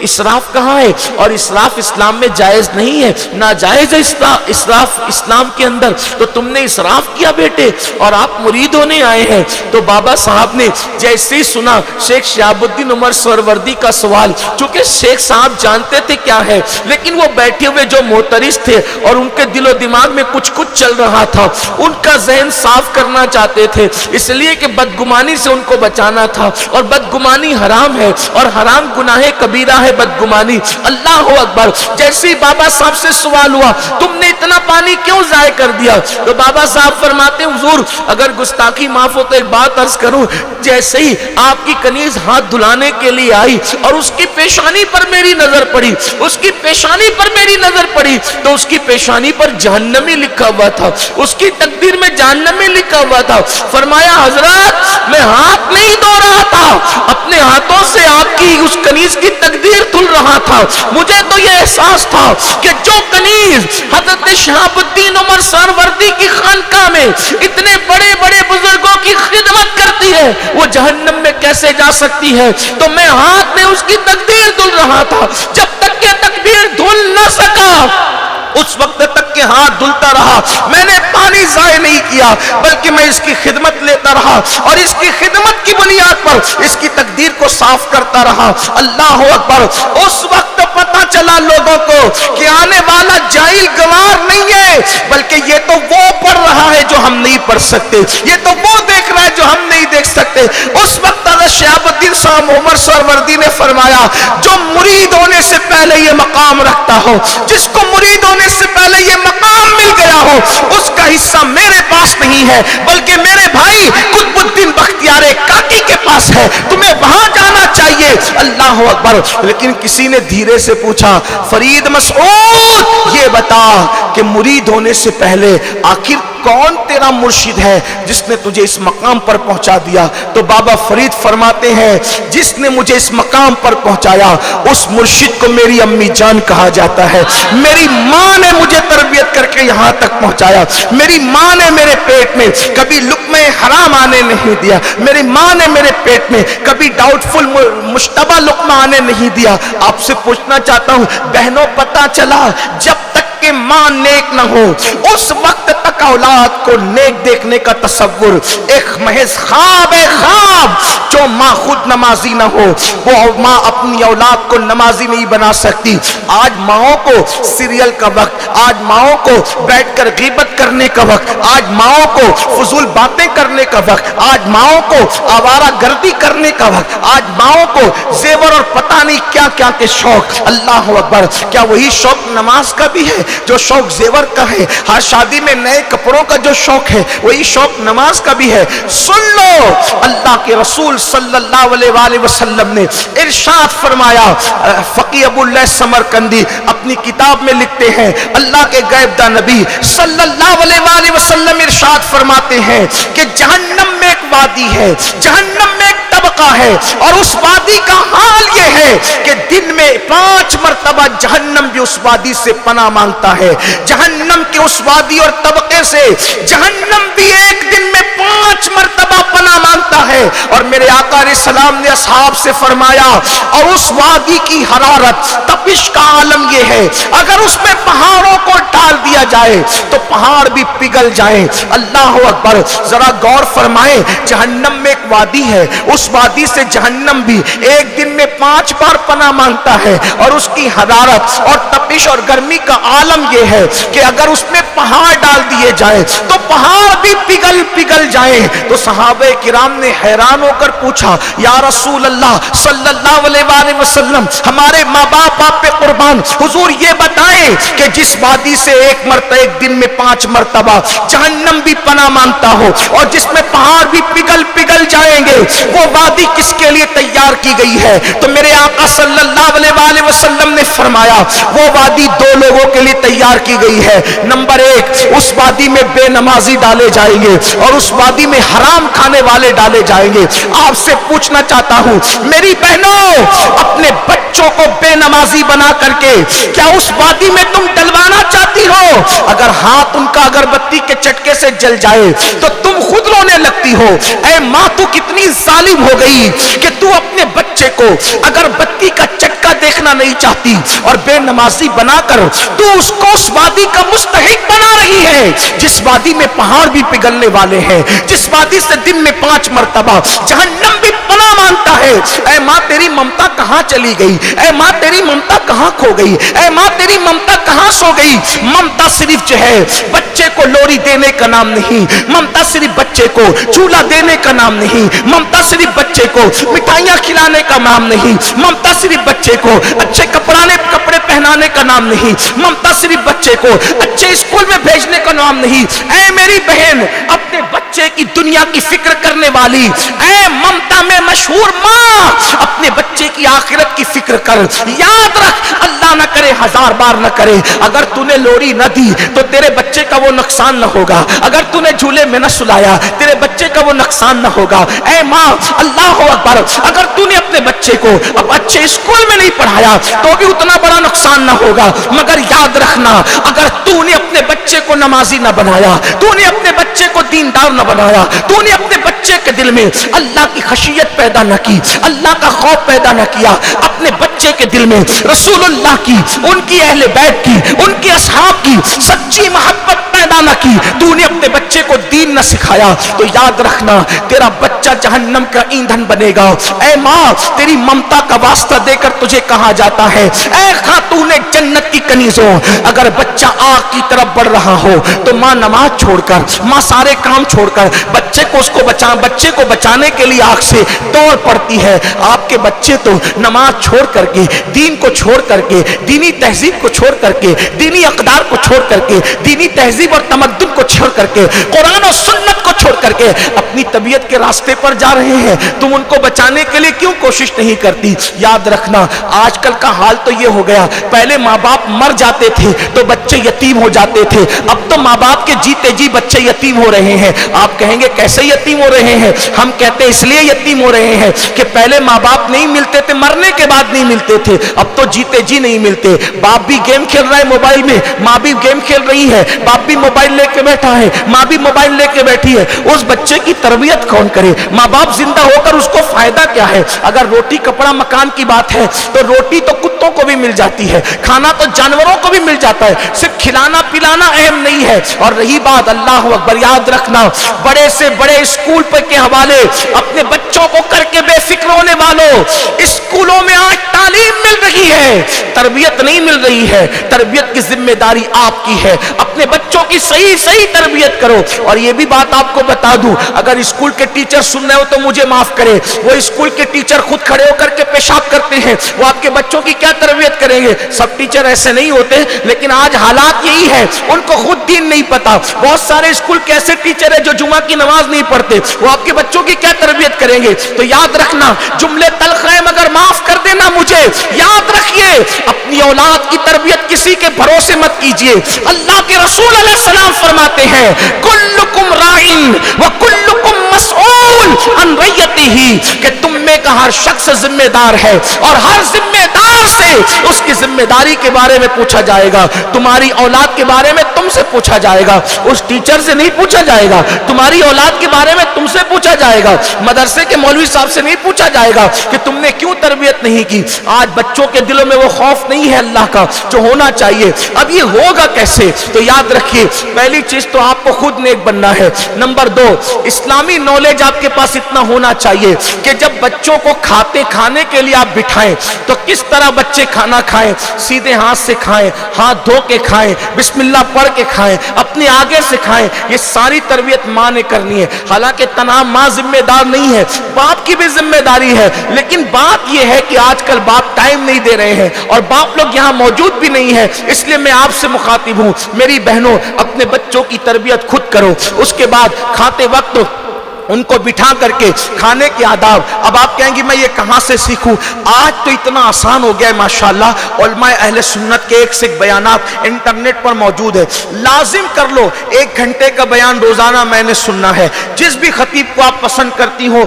B: اسراف کہا ہے، اور اسراف اسلام میں جائز نہیں ہے، ناجائز ہے اسراف اسلام کے اندر. تو تم نے اسراف کیا بیٹے، اور آپ مرید ہونے آئے ہیں. تو بابا صاحب نے جیسے ہی سنا شیخ شہاب الدین عمر سہروردی کا سوال، چونکہ شیخ صاحب جانتے تھے کیا ہے، لیکن وہ بیٹھے ہوئے جو محترس تھے اور ان کے دل و دماغ میں کچھ چل رہا تھا، ان کا ذہن صاف کرنا چاہتے تھے، اس لیے کہ بدگمانی سے ان کو بچانا تھا. اور بدگمانی حرام ہے، اور حرام گناہ کبیرہ ہے بدگمانی. اللہ اکبر. جیسے ہی بابا صاحب سے سوال ہوا، تم نے اتنا پانی کیوں ضائع کر دیا؟ تو بابا صاحب فرماتے ہیں، حضور اگر گستاخی معاف ہو تو ایک بات عرض کروں. جیسے ہی آپ کی کنیز ہاتھ دھلانے کے لیے آئی اور اس کی پیشانی پر میری نظر پڑی، اس کی پیشانی پر میری نظر پڑی، تو اس کی پیشانی پر جہنمی لکھا ہوا تھا، اس کی تقدیر میں جہنمی لکھا ہوا تھا. فرمایا حضرات میں ہاتھ نہیں دھو رہا تھا، اپنے ہاتھوں سے آپ کی اس کنیز کی تقدیر دھل رہا تھا. مجھے تو یہ احساس تھا کہ جو کنیز حضرت شہاب الدین عمر سہروردی کی خانقاہ میں اتنے بڑے بڑے بزرگوں کی خدمت کرتی ہے وہ جہنم میں کیسے جا سکتی ہے. تو میں ہاتھ میں اس کی تقدیر دھل رہا تھا. جب تک کہ تقدیر دھل نہ سکا اس وقت تک کہ ہاتھ دھلتا رہا, میں نے پانی ضائع نہیں کیا, بلکہ میں اس کی خدمت لیتا رہا اور اس کی خدمت کی بنیاد پر اس کی تقدیر کو صاف کرتا رہا. اللہ اکبر. اس وقت پتہ چلا لوگوں کو کہ آنے والا جاہل گوار نہیں ہے, بلکہ یہ تو وہ پڑھ رہا ہے جو ہم نہیں پڑھ سکتے, یہ تو وہ دیکھ رہا ہے جو ہم نہیں دیکھ سکتے. اس وقت حضرت شہاب الدین صاحب عمر سہروردی نے فرمایا, جو مرید ہونے سے پہلے یہ مقام رکھتا ہو, جس کو مرید ہونے سے پہلے یہ مقام مل گیا ہو, اس کا حصہ میرے پاس نہیں ہے, بلکہ میرے بھائی قطب الدین بختیار کاکی کے پاس ہے, تمہیں وہاں جانا چاہیے. اللہ اکبر. لیکن کسی نے دھیرے سے پوچھا, فرید مسعود یہ بتا کہ مرید ہونے سے پہلے آخر کون تیرا مرشد ہے جس نے تجھے اس مقام پر پہنچا دیا؟ تو بابا فرید فرماتے ہیں, جس نے مجھے اس مقام پر پہنچایا اس مرشد کو میری امی جان کہا جاتا ہے. میری ماں نے مجھے تربیت کر کے یہاں تک پہنچایا, میری ماں نے میرے پیٹ میں کبھی لقمہ حرام آنے نہیں دیا, میری ماں نے میرے پیٹ میں کبھی ڈاؤٹ فل مشتبہ لقمہ آنے نہیں دیا. آپ سے پوچھنا چاہتا ہوں بہنوں, پتہ چلا جب تک کہ ماں نیک نہ ہو اس وقت تک اولاد کو نیک دیکھنے کا تصور ایک محض خواب ہے, خواب. جو ماں خود نمازی نہ ہو وہ ماں اپنی اولاد کو نمازی نہیں بنا سکتی. آج ماؤں کو سیریل کا وقت, آج ماؤں کو بیٹھ کر غیبت کرنے کا وقت, آج ماؤں کو فضول باتیں کرنے کا وقت, آج ماؤں کو آوارہ گردی کرنے کا وقت, آج ماؤں کو زیور اور پتہ نہیں کیا کیا کے شوق. اللہ اکبر. کیا وہی شوق نماز کا بھی ہے جو شوق زیور کا ہے؟ ہر شادی میں نئے کپڑوں کا جو شوق ہے وہی شوق نماز کا بھی ہے. سن لو, اللہ کے رسول صلی اللہ علیہ وآلہ وسلم نے ارشاد فرمایا, فقی ابو اللہ سمرقندی اپنی کتاب میں لکھتے ہیں, اللہ کے غیب داں نبی صلی اللہ علیہ وآلہ وسلم ارشاد فرماتے ہیں کہ جہنم میں ایک وادی ہے, جہنم میں ایک طبقہ ہے, اور اس وادی کا حال یہ ہے کہ دن میں 5 مرتبہ جہنم بھی اس وادی سے پناہ مانگتا ہے. جہنم کے اس وادی اور طبقے سے جہنم بھی ایک دن میں 5 مرتبہ پناہ مانگتا ہے. اور میرے آقا علیہ السلام نے اصحاب سے فرمایا, اور اس وادی کی حرارت تپش کا عالم یہ ہے, اگر اس میں پہاڑوں کو ڈال دیا جائے تو پہاڑ بھی پگھل جائیں. اللہ اکبر. ذرا غور فرمائیں, جہنم میں ایک وادی ہے, اس وادی سے جہنم بھی ایک دن میں 5 بار پناہ مانگتا ہے, اور اس کی حرارت اور تپش اور گرمی کا عالم یہ ہے کہ اگر اس میں پہاڑ ڈال دیے جائیں تو پہاڑ بھی پگھل جائیں. تو صحابہ کرام نے حیران ہو کر پوچھا, یا رسول اللہ صلی اللہ علیہ وآلہ وسلم, ہمارے ماں باپ آپ پہ قربان, حضور یہ بتائیں کہ جس وادی سے ایک دن میں 5 مرتبہ جہنم بھی پناہ مانگتا ہو اور جس میں پہاڑ بھی پگھل جائیں گے, وہ وادی کس کے لیے تیار کی گئی ہے؟ تو میرے آقا صلی اللہ علیہ وآلہ وسلم نے فرمایا, وہ وادی 2 لوگوں کے لیے تیار کی گئی ہے. نمبر 1, اس وادی میں بے نمازی ڈالے جائیں گے اور اس وادی میں حرام کھانے والے ڈالے جائیں گے. آپ سے پوچھنا چاہتا ہوں میری بہنوں, اپنے بچوں کو بے نمازی بنا کر کے کیا اس وادی میں تم ڈلوانا چاہتی ہو؟ اگر ہاتھ ان کا اگربتی کے چٹکے سے جل جائے تو تم خود رونے لگتی ہو. اے ماں, تو کتنی ظالم ہو گئی کہ تو اپنے بچے کو اگربتی کا چٹکا دیکھنا نہیں چاہتی, اور بے نمازی بنا کر تو اس کو اس وادی کا مستحق بنا رہی ہے جس وادی میں پہاڑ بھی پگھلنے والے ہیں, جس وادی سے دن میں 5 مرتبہ جہنم بھی پناہ مانگتا ہے. اے ماں, تیری ممتا کہاں چلی گئی؟ اے ماں, تیری ممتا کہاں کھو گئی؟ اے ماں, تیری ممتا کہاں سو گئی؟ ممتا صرف جو ہے بچے کو لوری دینے کا نام نہیں, ممتا صرف بچے کو چولہا دینے کا نام نہیں, ممتا صرف بچے کو مٹھائیاں کھلانے کا نام نہیں, ممتا صرف بچے کو اچھے کپڑے پہنانے کا نام نہیں, ممتا صرف بچے کو اچھے اسکول میں بھیجنے کا نام نہیں. اے میری بہن, اپنے بچے کی دنیا کی فکر کرنے والی, اے ممتا میں مشہور ماں, اپنے بچے کی آخرت کی فکر کر. یاد رکھ, اللہ نہ کرے, 1000 بار نہ کرے, اگر تو نے لوری نہ دی تو تیرے بچے کا وہ نقصان نہ ہوگا, اگر تو نے جھولے میں نہ سلایا تیرے بچے کا وہ نقصان نہ ہوگا. اے ماں, اللہ اکبر, اگر تو نے اپنے بچے کو اب اچھے اسکول میں نہیں پڑھایا تو بھی اتنا بڑا نقصان نہ ہوگا, مگر یاد رکھنا, اگر تو نے اپنے بچے بچے کو نمازی نہ بنایا, تو نے اپنے بچے کو دیندار نہ بنایا, تو نے اپنے بچے کے دل میں اللہ کی خشیت پیدا نہ کی, اللہ کا خوف پیدا نہ کیا, اپنے بچے کے دل میں رسول اللہ کی, ان کی اہل بیت کی, ان کے اصحاب کی سچی محبت پیدا نہ کی, تو نے اپنے بچے کو دین نہ سکھایا, تو یاد رکھنا تیرا بچہ جہنم کا ایندھن بنے گا. اے ماں, تیری ممتا کا واسطہ دے کر تجھے کہا جاتا ہے, اے خاتون جنت کی کنیزوں, اگر بچہ آگ کی طرف بڑھ رہا ہو تو ماں نماز چھوڑ کر, ماں سارے کام چھوڑ کر بچے کو بچانے کے لیے آگ سے دوڑ پڑتی ہے. آپ کے بچے تو نماز چھوڑ کر کے, دین کو چھوڑ کر کے, دینی تہذیب کو چھوڑ کر کے, دینی اقدار کو چھوڑ کر کے, دینی تہذیب اور تمدن کو چھوڑ کر کے, قرآن و سنت کو چھوڑ کر کے اپنی طبیعت کے راستے پر جا رہے ہیں. تم ان کو بچانے کے لیے کیوں کوشش نہیں کرتی؟ یاد رکھنا آج کل کا حال تو یہ ہو گیا, پہلے ماں باپ مر جاتے تھے تو بچے یتیم ہو جاتے تھے, اب تو ماں باپ کے جیتے جی بچے یتیم ہو رہے ہیں. آپ کہیں گے کیسے یتیم ہو رہے ہیں؟ ہم کہتے اس لیے یتیم ہو رہے ہیں کہ پہلے ماں باپ نہیں ملتے تھے, مرنے کے بعد نہیں ملتے تھے, اب تو جیتے جی نہیں ملتے. باپ بھی گیم کھیل رہا ہے موبائل میں, ماں بھی گیم کھیل رہی ہے, باپ بھی موبائل لے کے بیٹھا ہے, ماں بھی موبائل لے کے بیٹھی ہے. اس بچے کی تربیت کون کرے؟ ماں باپ زندہ ہو کر اس کو فائدہ کیا ہے؟ اگر روٹی کپڑا مکان کی بات ہے تو روٹی تو کتوں کو بھی مل جاتی ہے, کھانا تو جانوروں کو بھی مل جاتا ہے, صرف کھلانا پلانا اہم نہیں ہے. اور رہی بات, اللہ اکبر, یاد رکھنا بڑے سے بڑے اسکول پر کے حوالے اپنے بچوں کو کر کے بے فکر ہونے والوں, اسکولوں میں آج تعلیم مل رہی ہے, تربیت نہیں مل رہی ہے. تربیت کی ذمہ داری آپ کی ہے, اپنے بچوں کی صحیح تربیت کرو. اور یہ بھی بات آپ کو بتا دوں, اگر اسکول کے ٹیچر سن رہے ہو تو مجھے معاف کرے, وہ اسکول کے ٹیچر خود کھڑے ہو کر کے پیشاب کرتے ہیں, وہ آپ کے بچوں کی کیا تربیت کریں گے؟ سب ٹیچر ایسے نہیں ہوتے, لیکن آج حالات یہی ہے, ان کو خود دین نہیں پتا. بہت سارے اسکول کے ایسے ٹیچر ہیں جو جمعہ کی نماز نہیں پڑھتے, وہ آپ کے بچوں کی کیا تربیت کریں گے؟ تو یاد رکھنا, جملے تلخ ہیں مگر معاف کر دینا مجھے, یاد رکھیے اپنی اولاد کی تربیت کسی کے بھروسے مت کیجیے. اللہ کے رسول علیہ السلام فرماتے ہیں, کلکم راعٍ وکلکم مسئول عن رعیتہ, کہ تم میں کا ہر شخص ذمہ دار ہے اور ہر ذمہ دار سے اس کی ذمہ داری کے بارے میں پوچھا جائے گا. تمہاری اولاد کے بارے میں تم سے پوچھا جائے گا, اس ٹیچر سے نہیں پوچھا جائے گا. تمہاری اولاد کے بارے میں تم سے پوچھا جائے گا, مدرسے کے مولوی صاحب سے نہیں پوچھا جائے گا کہ تم نے کیوں تربیت نہیں کی. آج بچوں کے دلوں میں وہ خوف نہیں ہے اللہ کا جو ہونا چاہیے. اب یہ ہوگا کیسے؟ تو یاد رکھیے, پہلی چیز تو آپ کو خود نیک بننا ہے. نمبر 2, اسلامی نالج آپ کے پاس اتنا ہونا چاہیے کہ جب بچوں کو کھانے کے لیے آپ بٹھائیں تو کس طرح بچے کھانا کھائیں. سیدھے ہاتھ سے کھائیں, ہاتھ دھو کے کھائیں, بسم اللہ پڑھ کے کھائیں, اپنے آگے سے کھائیں. یہ ساری تربیت ماں نے کرنی ہے. حالانکہ تنہا ماں ذمہ دار نہیں ہے, باپ کی بھی ذمہ داری ہے, لیکن بات یہ ہے کہ آج کل باپ ٹائم نہیں دے رہے ہیں اور باپ لوگ یہاں موجود بھی نہیں ہے. اس لیے میں آپ سے مخاطب ہوں, میری بہنوں, اپنے بچوں کی تربیت خود کرو. اس کے بعد کھاتے وقت ان کو بٹھا کر کے کھانے کے آداب. اب آپ کہیں گے میں یہ کہاں سے سیکھوں؟ آج تو اتنا آسان ہو گیا ہے ماشاءاللہ, علماء اہل سنت کے ایک سے ایک بیانات انٹرنیٹ پر موجود ہے. لازم کر لو, 1 گھنٹے کا بیان روزانہ میں نے سننا ہے. جس بھی خطیب کو آپ پسند کرتی ہو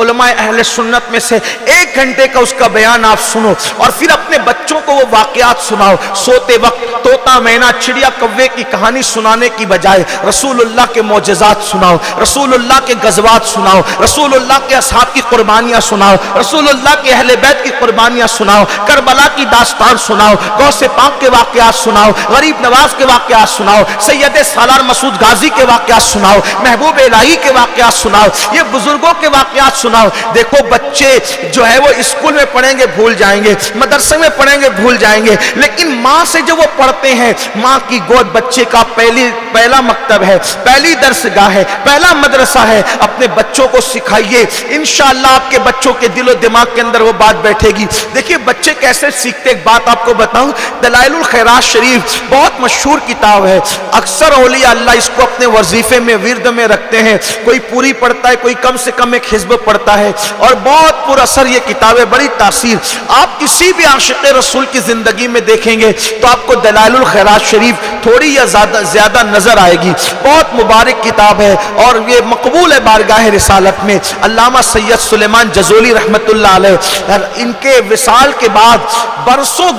B: علماء اہل سنت میں سے 1 گھنٹے کا اس کا بیان آپ سنو, اور پھر اپنے بچوں کو وہ واقعات سناؤ. سوتے وقت طوطا مینا چڑیا کوے کی کہانی سنانے کی بجائے رسول اللہ کے معجزات سناؤ, رسول اللہ کے غزوات سناؤ, رسول اللہ کے اصحاب کی قربانیاں سناؤ, رسول اللہ کے اہل بیت کی قربانیاں سناؤ, کربلا کی داستان سناؤ, غوث پاک کے واقعات سناؤ, غریب نواز کے واقعات سناؤ, سید سالار مسعود غازی کے واقعات سناؤ, محبوب الہی کے واقعات سناؤ, یہ بزرگوں کے واقعات سناؤ. دیکھو بچے جو ہے وہ اسکول میں پڑھیں گے بھول جائیں گے, مدرسے میں پڑھیں گے بھول جائیں گے, لیکن ماں سے جو وہ پڑھتے ہیں, ماں کی گود بچے کا پہلا مکتب ہے, پہلی درسگاہ ہے, پہلا مدرسہ ہے. اپنے بچوں کو سکھائیے, انشاءاللہ آپ کے بچوں کے دل و دماغ کے اندر وہ بات بیٹھے گی. دیکھیے بچے کیسے سیکھتے, ایک بات آپ کو بتاؤں, دلائل الخیرات شریف بہت مشہور کتاب ہے. اکثر اولیاء اللہ اس کو اپنے وظیفے میں ورد میں رکھتے ہیں, کوئی پوری پڑھتا ہے, کوئی کم سے کم ایک حزب پڑھتا ہے, اور بہت پر اثر یہ کتاب ہے, بڑی تاثیر. آپ کسی بھی عاشق رسول کی زندگی میں دیکھیں گے تو آپ کو دلائل الخیرات شریف تھوڑی یا زیادہ نظر آئے گی. بہت مبارک کتاب ہے اور یہ مقبول ہے ہے بارگاہ رسالت میں علامہ سید سلیمان جزولی رحمت اللہ علیہ، ان کے وصال کے بعد برسوں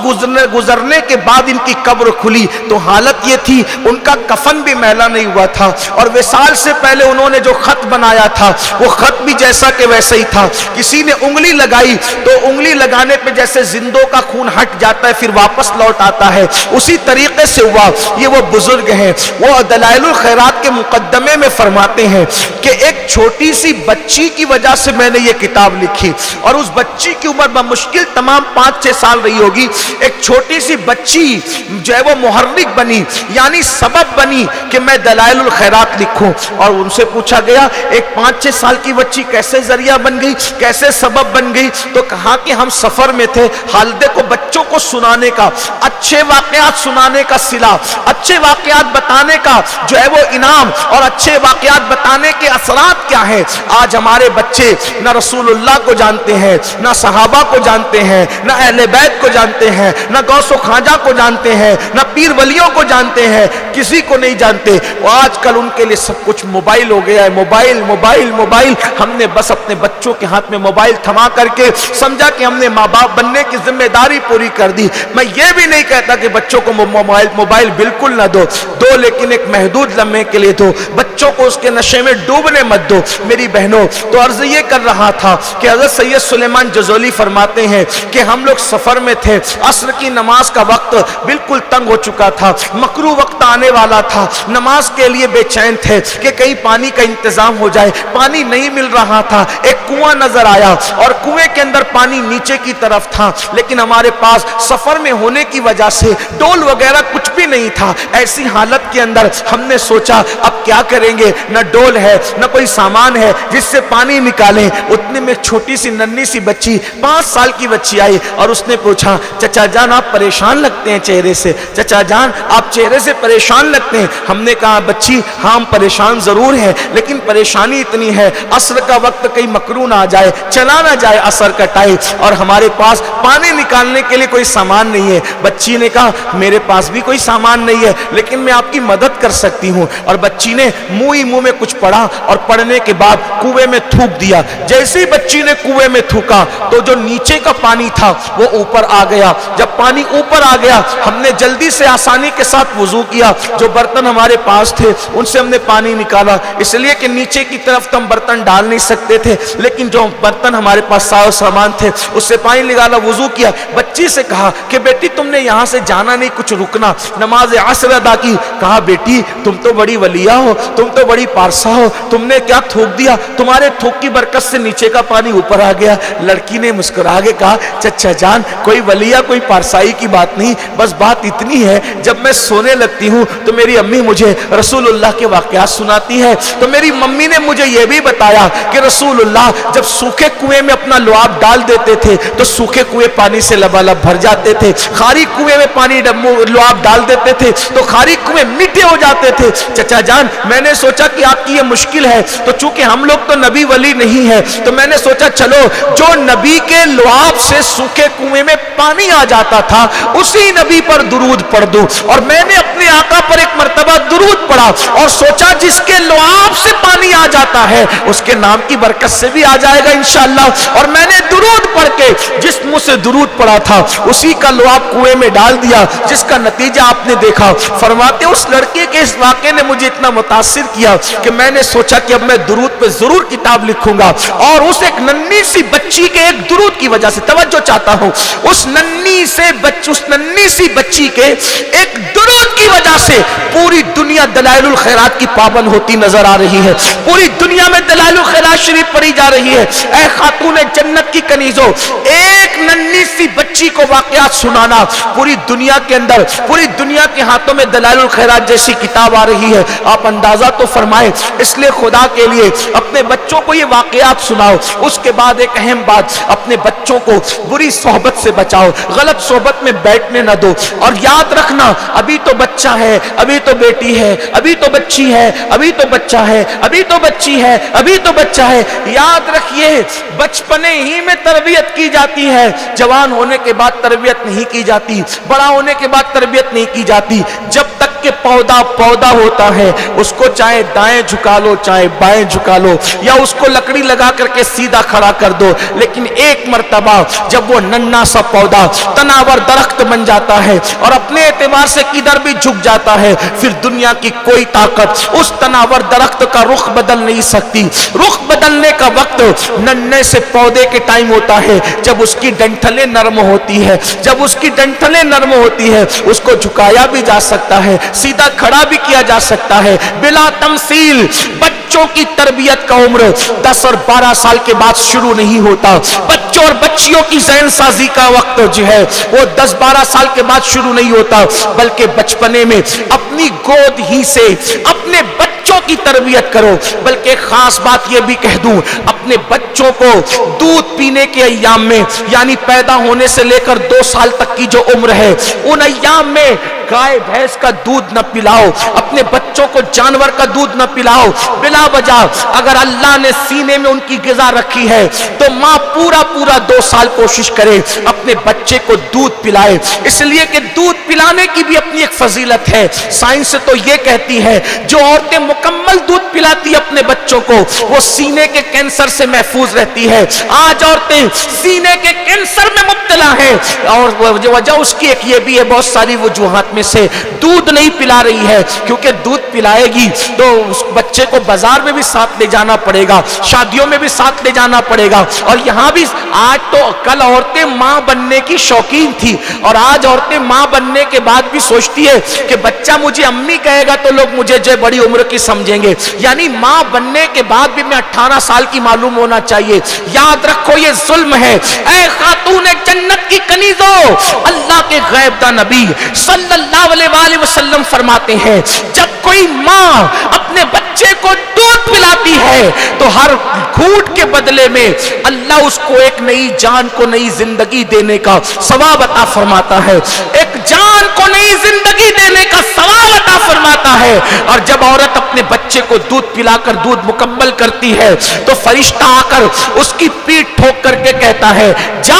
B: گزرنے کے بعد ان کی قبر کھلی تو حالت یہ تھی ان کا کفن بھی میلا نہیں ہوا تھا، اور وصال سے پہلے انہوں نے جو خط بنایا تھا وہ خط بھی جیسا کہ ویسا ہی تھا، کسی نے انگلی لگائی تو انگلی لگانے پہ جیسے زندوں کا خون ہٹ جاتا ہے پھر واپس لوٹ آتا ہے اسی طریقے سے ہوا۔ یہ وہ بزرگ ہیں، وہ دلائل الخیرات کے مقدمے میں فرماتے ہیں کہ ایک چھوٹی سی بچی کی وجہ سے میں نے یہ کتاب لکھی، اور اس بچی کی عمر بمشکل تمام 5-6 سال رہی ہوگی، ایک چھوٹی سی بچی جو ہے وہ محرک بنی، یعنی سبب بنی کہ میں دلائل الخیرات لکھوں۔ اور ان سے پوچھا گیا ایک 5-6 سال کی بچی کیسے ذریعہ بن گئی، کیسے سبب بن گئی؟ تو کہا کہ ہم سفر میں تھے، حالدے کو بچوں کو سنانے کا، اچھے واقعات سنانے کا صلہ، اچھے واقعات بتانے کا جو ہے وہ انعام، اور اچھے واقعات بتانے کے اثرات کیا ہیں۔ آج ہمارے بچے نہ رسول اللہ کو جانتے ہیں، نہ صحابہ کو جانتے ہیں، نہ اہل بیت کو جانتے ہیں، نہ غوث و خواجہ کو جانتے ہیں، نہ پیر ولیوں کو جانتے ہیں، کسی کو نہیں جانتے۔ آج کل ان کے لیے سب کچھ موبائل ہو گیا ہے، موبائل موبائل موبائل۔ ہم نے بس اپنے بچوں کے ہاتھ میں موبائل تھما کر کے سمجھا کہ ہم نے ماں باپ بننے کی ذمہ داری پوری کر دی۔ میں یہ بھی نہیں کہتا کہ بچوں کو موبائل بالکل نہ دو، لیکن ایک محدود لمحے کے لیے دو، بچوں کو اس کے نشے میں ڈوبنے مت دو۔ میری بہنوں، تو عرض یہ کر رہا تھا کہ حضرت سید سلیمان جزولی فرماتے ہیں کہ ہم لوگ سفر میں تھے، عصر کی نماز کا وقت بالکل تنگ ہو چکا تھا، مکروہ وقت آنے والا تھا، نماز کے لیے بے چین تھے کہ کہیں پانی کا انتظام ہو جائے، پانی نہیں مل رہا تھا۔ ایک کنواں نظر آیا اور کنویں کے اندر پانی نیچے کی طرف تھا، لیکن ہمارے پاس سفر میں ہونے کی وجہ سے ڈول وغیرہ کچھ بھی نہیں تھا۔ ایسی حالت کے اندر ہم نے سوچا اب کیا کریں گے، نہ ڈول ہے نہ کوئی سامان ہے جس سے پانی نکالیں۔ اتنے میں چھوٹی سی ننھی سی بچی 5 سال کی بچی آئی اور اس نے پوچھا چچا جان آپ پریشان لگتے ہیں چہرے سے، چچا جان آپ چہرے سے پریشان لگتے ہیں۔ ہم نے کہا بچی ہاں ہم پریشان ضرور ہیں، لیکن پریشانی اتنی ہے عصر کا وقت کہیں مکروہ نہ آ جائے، چلا نہ جائے عصر کا ٹائم، اور ہمارے پاس پانی نکالنے کے لیے کوئی سامان نہیں ہے۔ بچی نے کہا میرے پاس بھی کوئی سامان نہیں ہے، لیکن میں آپ کی مدد کر سکتی ہوں۔ اور بچی نے منہ میں کچھ پڑھا اور پڑھنے کے بعد کنویں میں تھوک دیا۔ جیسے ہی بچی نے کنویں میں تھوکا تو جو نیچے کا پانی تھا وہ اوپر آ گیا۔ جب پانی اوپر آ گیا ہم نے جلدی سے آسانی کے ساتھ وضو کیا، جو برتن ہمارے پاس تھے ان سے ہم نے پانی نکالا، اس لیے کہ نیچے کی طرف تو ہم برتن ڈال نہیں سکتے تھے، لیکن جو برتن ہمارے پاس سامان تھے اس سے پانی نکالا، وضو کیا۔ بچی سے کہا کہ بیٹی تم نے یہاں سے جانا نہیں، کچھ رکنا، نماز عصر ادا کی۔ کہا بیٹی تم تو بڑی ولیہ ہو، تم تو بڑی پارسا ہو، تم نے کیا تھوک دیا، تمہارے تھوک کی برکت سے نیچے کا پانی اوپر آ گیا۔ لڑکی نے مسکرا کے کہا چچا جان کوئی ولیہ کوئی پارسائی کی بات نہیں، بس بات اتنی ہے جب میں سونے لگتی ہوں تو میری امی مجھے رسول اللہ کے واقعات سناتی ہے، تو میری ممی نے مجھے یہ بھی بتایا کہ رسول اللہ جب سوکھے کنویں میں اپنا لعاب ڈال دیتے تھے تو سوکھے کنویں پانی سے لبالب بھر جاتے تھے، خالی کنویں میں پانی لعاب ڈال دیتے تھے تو خالی کنویں میٹھے ہو جاتے تھے۔ چچا جان میں نے سوچا کہ آپ کی یہ مشکل ہے، تو چونکہ ہم لوگ تو نبی ولی نہیں ہے تو میں نے سوچا چلو جو نبی کے لعاب سے سوکھے کنویں میں پانی آ جاتا تھا اسی نبی پر درود پڑھ دوں، اور میں نے اپنے آقا پر ایک مرتبہ درود پڑھا اور سوچا جس کے لعاب سے پانی آ جاتا ہے اس کے نام کی برکت سے بھی آ جائے گا انشاءاللہ، اور میں نے درود پڑھ کے جس منہ سے درود پڑھا تھا اسی کا لعاب کنویں میں ڈال دیا، جس کا نتیجہ آپ نے دیکھا۔ فرماتے اس لڑکے کے اس واقعے نے مجھے اتنا متاثر کیا کہ میں نے سوچا کہ اب میں درود پہ ضرور کتاب لکھوں گا، اور اس ایک ننھی سی بچی کے ایک درود کی وجہ سے توجہ چاہتا ہوں، اس ننھی سی بچی کے ایک درود کی وجہ سے پوری دنیا دلائل الخیرات کی پابند ہوتی نظر آ رہی ہے، پوری دنیا میں دلائل الخیرات شریف پڑھی جا رہی ہے۔ اے خاتون جنت کی کنیزوں، ایک ننھی سی بچی کو واقعات سنانا، پوری دنیا کے اندر پوری دنیا کے ہاتھوں میں دلائل الخیرات جیسی کتاب آ رہی ہے، آپ اندازہ تو فرمائیں۔ اس لیے خدا کے لیے اپنے بچوں کو یہ واقعات سناؤ۔ اس کے بعد ایک اہم بات، اپنے بچوں کو بری صحبت سے بچاؤ، غلط صحبت میں بیٹھنے نہ دو، اور یاد رکھنا ابھی تو بچہ ہے، ابھی تو بیٹی ہے، ابھی تو بچی ہے، ابھی تو بچہ ہے، ابھی تو بچی ہے، ابھی تو بچہ ہے۔ یاد رکھیے بچپنے ہی میں تربیت کی جاتی ہے، جوان ہونے کے بعد تربیت نہیں کی جاتی، بڑا ہونے کے بعد تربیت نہیں کی جاتی۔ جب تک کہ پودا ہوتا ہے اس کو چاہے دائیں جھکا لو چاہے بائیں جھکا لو یا اس کو لکڑی لگا کر کے سیدھا کھڑا کر دو، لیکن ایک مرتبہ جب وہ ننھا سا پودا تناور درخت بن جاتا ہے اور اپنے اعتبار سے کدھر بھی جھک جاتا ہے، پھر دنیا کی کوئی طاقت اس تناور درخت کا رخ بدل نہیں سکتی۔ رخ بدلنے کا وقت ننھے سے پودے کے ٹائم ہوتا ہے جب اس کی ڈنٹھلیں نرم ہوتی ہے، جب اس کی ڈنٹھلیں نرم ہوتی ہے اس کو جھکایا بھی جا سکتا ہے، سیدھا کھڑا بھی کیا جا سکتا ہے بلا تمثیل۔ بچوں کی تربیت کا عمر 10 اور 12 سال کے بعد شروع نہیں ہوتا، بچوں اور بچیوں کی ذہن سازی کا وقت جو ہے وہ 10-12 سال کے بعد شروع نہیں ہوتا، بلکہ بچپنے میں اپنی گود ہی سے اپنے بچوں کی تربیت کرو۔ بلکہ خاص بات یہ بھی کہہ دوں، اپنے بچوں کو دودھ پینے کے ایام میں، یعنی پیدا ہونے سے لے کر 2 سال تک کی جو عمر ہے ان ایام میں گائے بھینس کا دودھ نہ پلاؤ، اپنے بچوں کو جانور کا دودھ نہ پلاؤ بلا وجہ۔ اگر اللہ نے سینے میں ان کی غذا رکھی ہے تو ماں پورا 2 سال کوشش کرے اپنے بچے کو دودھ پلائے، اس لیے کہ دودھ پلانے کی بھی اپنی ایک فضیلت ہے۔ سائنس تو یہ کہتی ہے جو عورتیں مکمل دودھ پلاتی اپنے بچوں کو وہ سینے کے کینسر سے محفوظ رہتی ہے۔ آج عورتیں سینے کے کینسر میں مبتلا ہیں اور وجہ اس کی ایک یہ بھی ہے، بہت ساری وجوہات میں سے دودھ نہیں پلا رہی ہے، کیونکہ دودھ پلائے گی تو اس بچے کو بازار میں بھی ساتھ لے جانا پڑے گا، شادیوں میں بھی ساتھ لے جانا پڑے گا، اور یہاں بھی آج تو کل عورتیں ماں بننے کی شوقین تھی اور آج عورتیں ماں بننے کے بعد بھی سوچتی ہے کہ بچہ مجھے امی کہے گا تو لوگ مجھے جو بڑی عمر کی سمجھیں گے، یعنی ماں بننے کے بعد بھی میں 18 سال کی معلوم ہونا چاہیے۔ یاد رکھو یہ ظلم ہے۔ اے خاتون جنت کی کنیزو، اللہ کے غیب دا نبی صلی اللہ علیہ وآلہ وسلم فرماتے ہیں جب کوئی ماں اپنے بچے کو دودھ پلاتی ہے تو ہر گھونٹ کے بدلے میں اللہ اس کو ایک نئی جان کو نئی زندگی دینے کا ثواب عطا فرماتا ہے، ایک جان کو نئی زندگی دینے کا ثواب عطا فرماتا ہے۔ اور جب عورت اپنے بچے کو دودھ پلا کر دودھ مکمل کرتی ہے تو فرشتہ آ کر اس کی پیٹھ ٹھوک کر کے کہتا ہے جا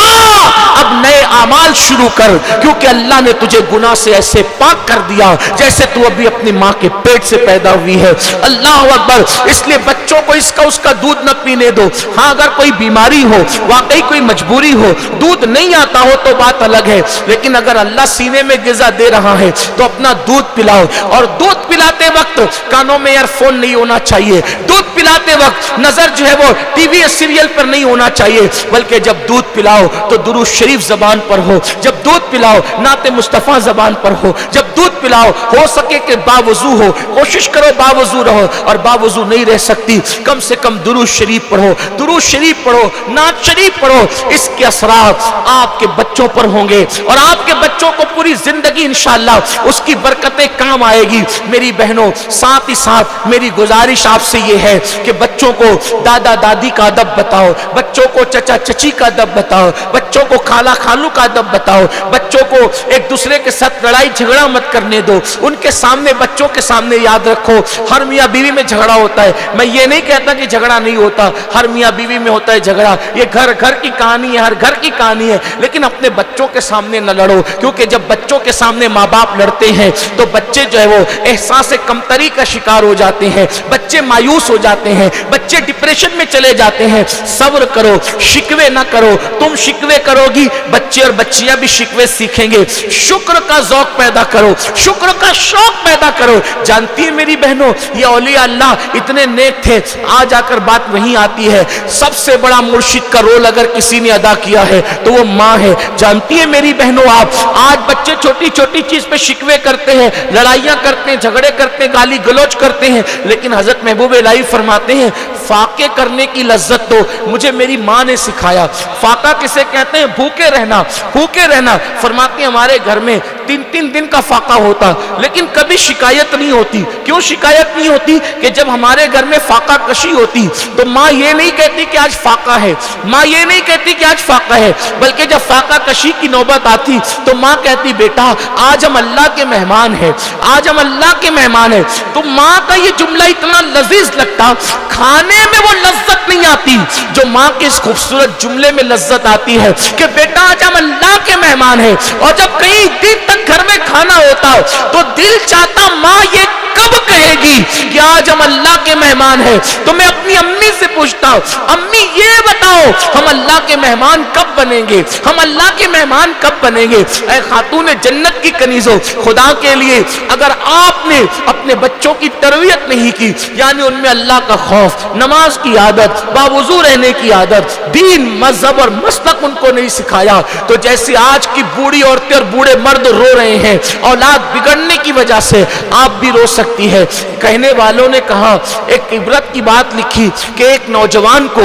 B: اب نئے اعمال شروع کر، کیونکہ اللہ نے تجھے گناہ سے ایسے پاک کر دیا جیسے تو ابھی اپنی ماں کے پیٹ سے پیدا ہوئی ہے۔ اللہ اکبر۔ اس لیے بچوں کو اس کا دودھ نہ پینے دو۔ ہاں اگر کوئی بیماری ہو، واقعی کوئی مجبوری ہو، دودھ نہیں آتا ہو تو بات الگ ہے، لیکن اگر اللہ سینے میں غذا دے رہا ہے تو اپنا دودھ پلاؤ، اور دودھ پلاتے وقت کانوں میں ایئر فون نہیں ہونا چاہیے، دودھ پلاتے وقت نظر جو ہے وہ ٹی وی سیریل پر نہیں ہونا چاہیے، بلکہ جب دودھ پلاؤ تو درود شریف زبان پر ہو، جب دودھ پلاؤ نعت مصطفیٰ زبان پر ہو، جب دودھ پلاؤ ہو سکے کہ باوضو ہو، کوشش کرو باوضو رہو، اور باوضو نہیں رہ سکتی کم سے کم درود شریف پڑھو، درود شریف پڑھو، نعت شریف پڑھو۔ اس کے اثرات آپ کے بچوں پر ہوں گے اور آپ کے بچوں کو پوری زندگی انشاءاللہ اس کی برکتیں کام آئے گی۔ میری بہنوں ساتھ ہی ساتھ میری گزارش آپ سے یہ ہے کہ بچوں کو دادا دادی کا ادب بتاؤ، بچوں کو چچا چچی کا ادب بتاؤ، بچوں کو خالہ خالو کا ادب بتاؤ، بچوں کو ایک دوسرے کے ساتھ لڑائی جھگڑا مت کرنے دو، ان کے سامنے بچوں کے سامنے یاد رکھو ہر میاں بیوی میں جھگڑا ہوتا ہے، میں یہ نہیں کہتا کہ جھگڑا نہیں ہوتا، ہر میاں بیوی میں ہوتا ہے جھگڑا، یہ گھر کی کہانی ہے، ہر گھر کی کہانی ہے، لیکن اپنے بچوں کے سامنے نہ لڑو، کیونکہ جب بچوں کے سامنے ماں باپ لڑتے ہیں تو بچے جو ہے وہ احساس کمتری کا شکار ہو جاتے ہیں، بچے مایوس ہو جاتے ہیں، بچے ڈپریشن میں چلے جاتے ہیں۔ صبر کرو، شکوے نہ کرو، تم شکوے کرو گی بچے اور بچیاں بھی شکوے سیکھیں گے۔ شکر کا ذوق پیدا کرو، شکر کا شوق پیدا کرو۔ جانتی ہے میری بہنوں یہ اولیاء اللہ اتنے نیک تھے، آج آ کر بات وہیں آتی ہے، سب سے بڑا مرشد کا رول اگر کسی نے ادا کیا ہے تو وہ ماں ہے۔ جانتی ہے میری بہنوں آپ آج بچے چھوٹی چھوٹی چیز پہ شکوے کرتے ہیں، لڑائیاں کرتے ہیں، جھگڑے کرتے ہیں، گالی گلوچ کرتے ہیں، لیکن حضرت محبوب الہی فرماتے ہیں فاقے کرنے کی لذت تو مجھے میری ماں نے سکھایا۔ فاقہ کسے کہتے ہیں؟ بھوکے رہنا، بھوکے رہنا۔ فرماتے ہیں ہمارے گھر میں 3 دن کا فاقہ ہوتا لیکن کبھی شکایت نہیں ہوتی۔ کیوں شکایت نہیں ہوتی؟ کہ جب ہمارے گھر میں فاقہ کشی ہوتی تو ماں یہ نہیں کہتی کہ آج فاقہ ہے، ماں یہ نہیں کہتی کہ آج فاقہ ہے، بلکہ جب فاقہ کشی کی نوبت آتی تو ماں کہتی بیٹا آج ہم اللہ کے مہمان ہیں، آج ہم اللہ کے مہمان ہیں۔ تو ماں کا یہ جملہ اتنا لذیذ لگتا، کھانے میں وہ لذت نہیں آتی جو ماں کے اس خوبصورت جملے میں لذت آتی ہے کہ بیٹا آج ہم اللہ کے مہمان ہیں، اور جب کہیں دن تک گھر میں کھانا ہوتا تو دل چاہتا ماں یہ کب کہے گی کہ آج ہم اللہ کے مہمان ہیں. تو میں اپنی امی سے پوچھتا ہوں, امی یہ بتاؤ ہم اللہ کے مہمان کب بنیں گے, ہم اللہ کے مہمان کب بنیں گے. اے خاتون جنت کی کنیزوں, خدا کے لیے اگر آپ نے اپنے بچوں کی تربیت نہیں کی, یعنی ان میں اللہ کا خوف, نماز کی عادت, باوضو رہنے کی عادت, دین مذہب اور مسلک ان کو نہیں سکھایا, تو جیسے آج کی بوڑھی عورتیں اور بوڑھے مرد رو رہے ہیں اولاد بگڑنے کی وجہ سے, آپ بھی رو سکتی ہے. کہنے والوں نے کہا, ایک عبرت کی بات لکھی کہ ایک نوجوان کو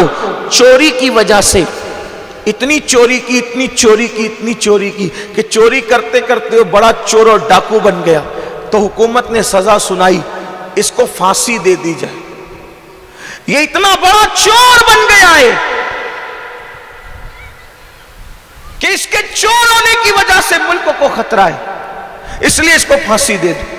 B: چوری کی وجہ سے اتنی چوری کی کہ چوری کرتے کرتے وہ بڑا چور اور ڈاکو بن گیا. تو حکومت نے سزا سنائی, اس کو پھانسی دے دی جائے. یہ اتنا بڑا چور بن گیا ہے کہ اس کے چور ہونے کی وجہ سے ملک کو خطرہ ہے, اس لیے اس کو پھانسی دے دو.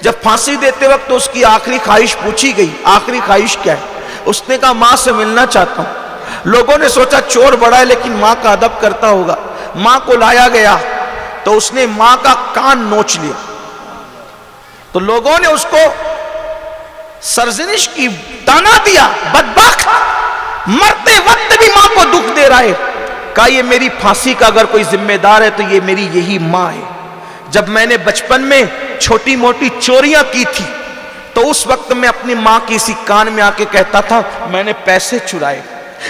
B: جب پھانسی دیتے وقت تو اس کی آخری خواہش پوچھی گئی, آخری خواہش کیا ہے؟ اس نے کہا ماں سے ملنا چاہتا ہوں. لوگوں نے سوچا چور بڑا ہے لیکن ماں کا ادب کرتا ہوگا. ماں کو لایا گیا تو اس نے ماں کا کان نوچ لیا. تو لوگوں نے اس کو سرزنش کی, تانا دیا, بدبخت, مرتے وقت بھی ماں کو دکھ دے رہا ہے. کہا یہ میری پھانسی کا اگر کوئی ذمہ دار ہے تو یہ میری یہی ماں ہے. جب میں نے بچپن میں چھوٹی موٹی چوریاں کی تھی تو اس وقت میں اپنی ماں کی اسی کان میں آ کے کہتا تھا میں نے پیسے چرائے,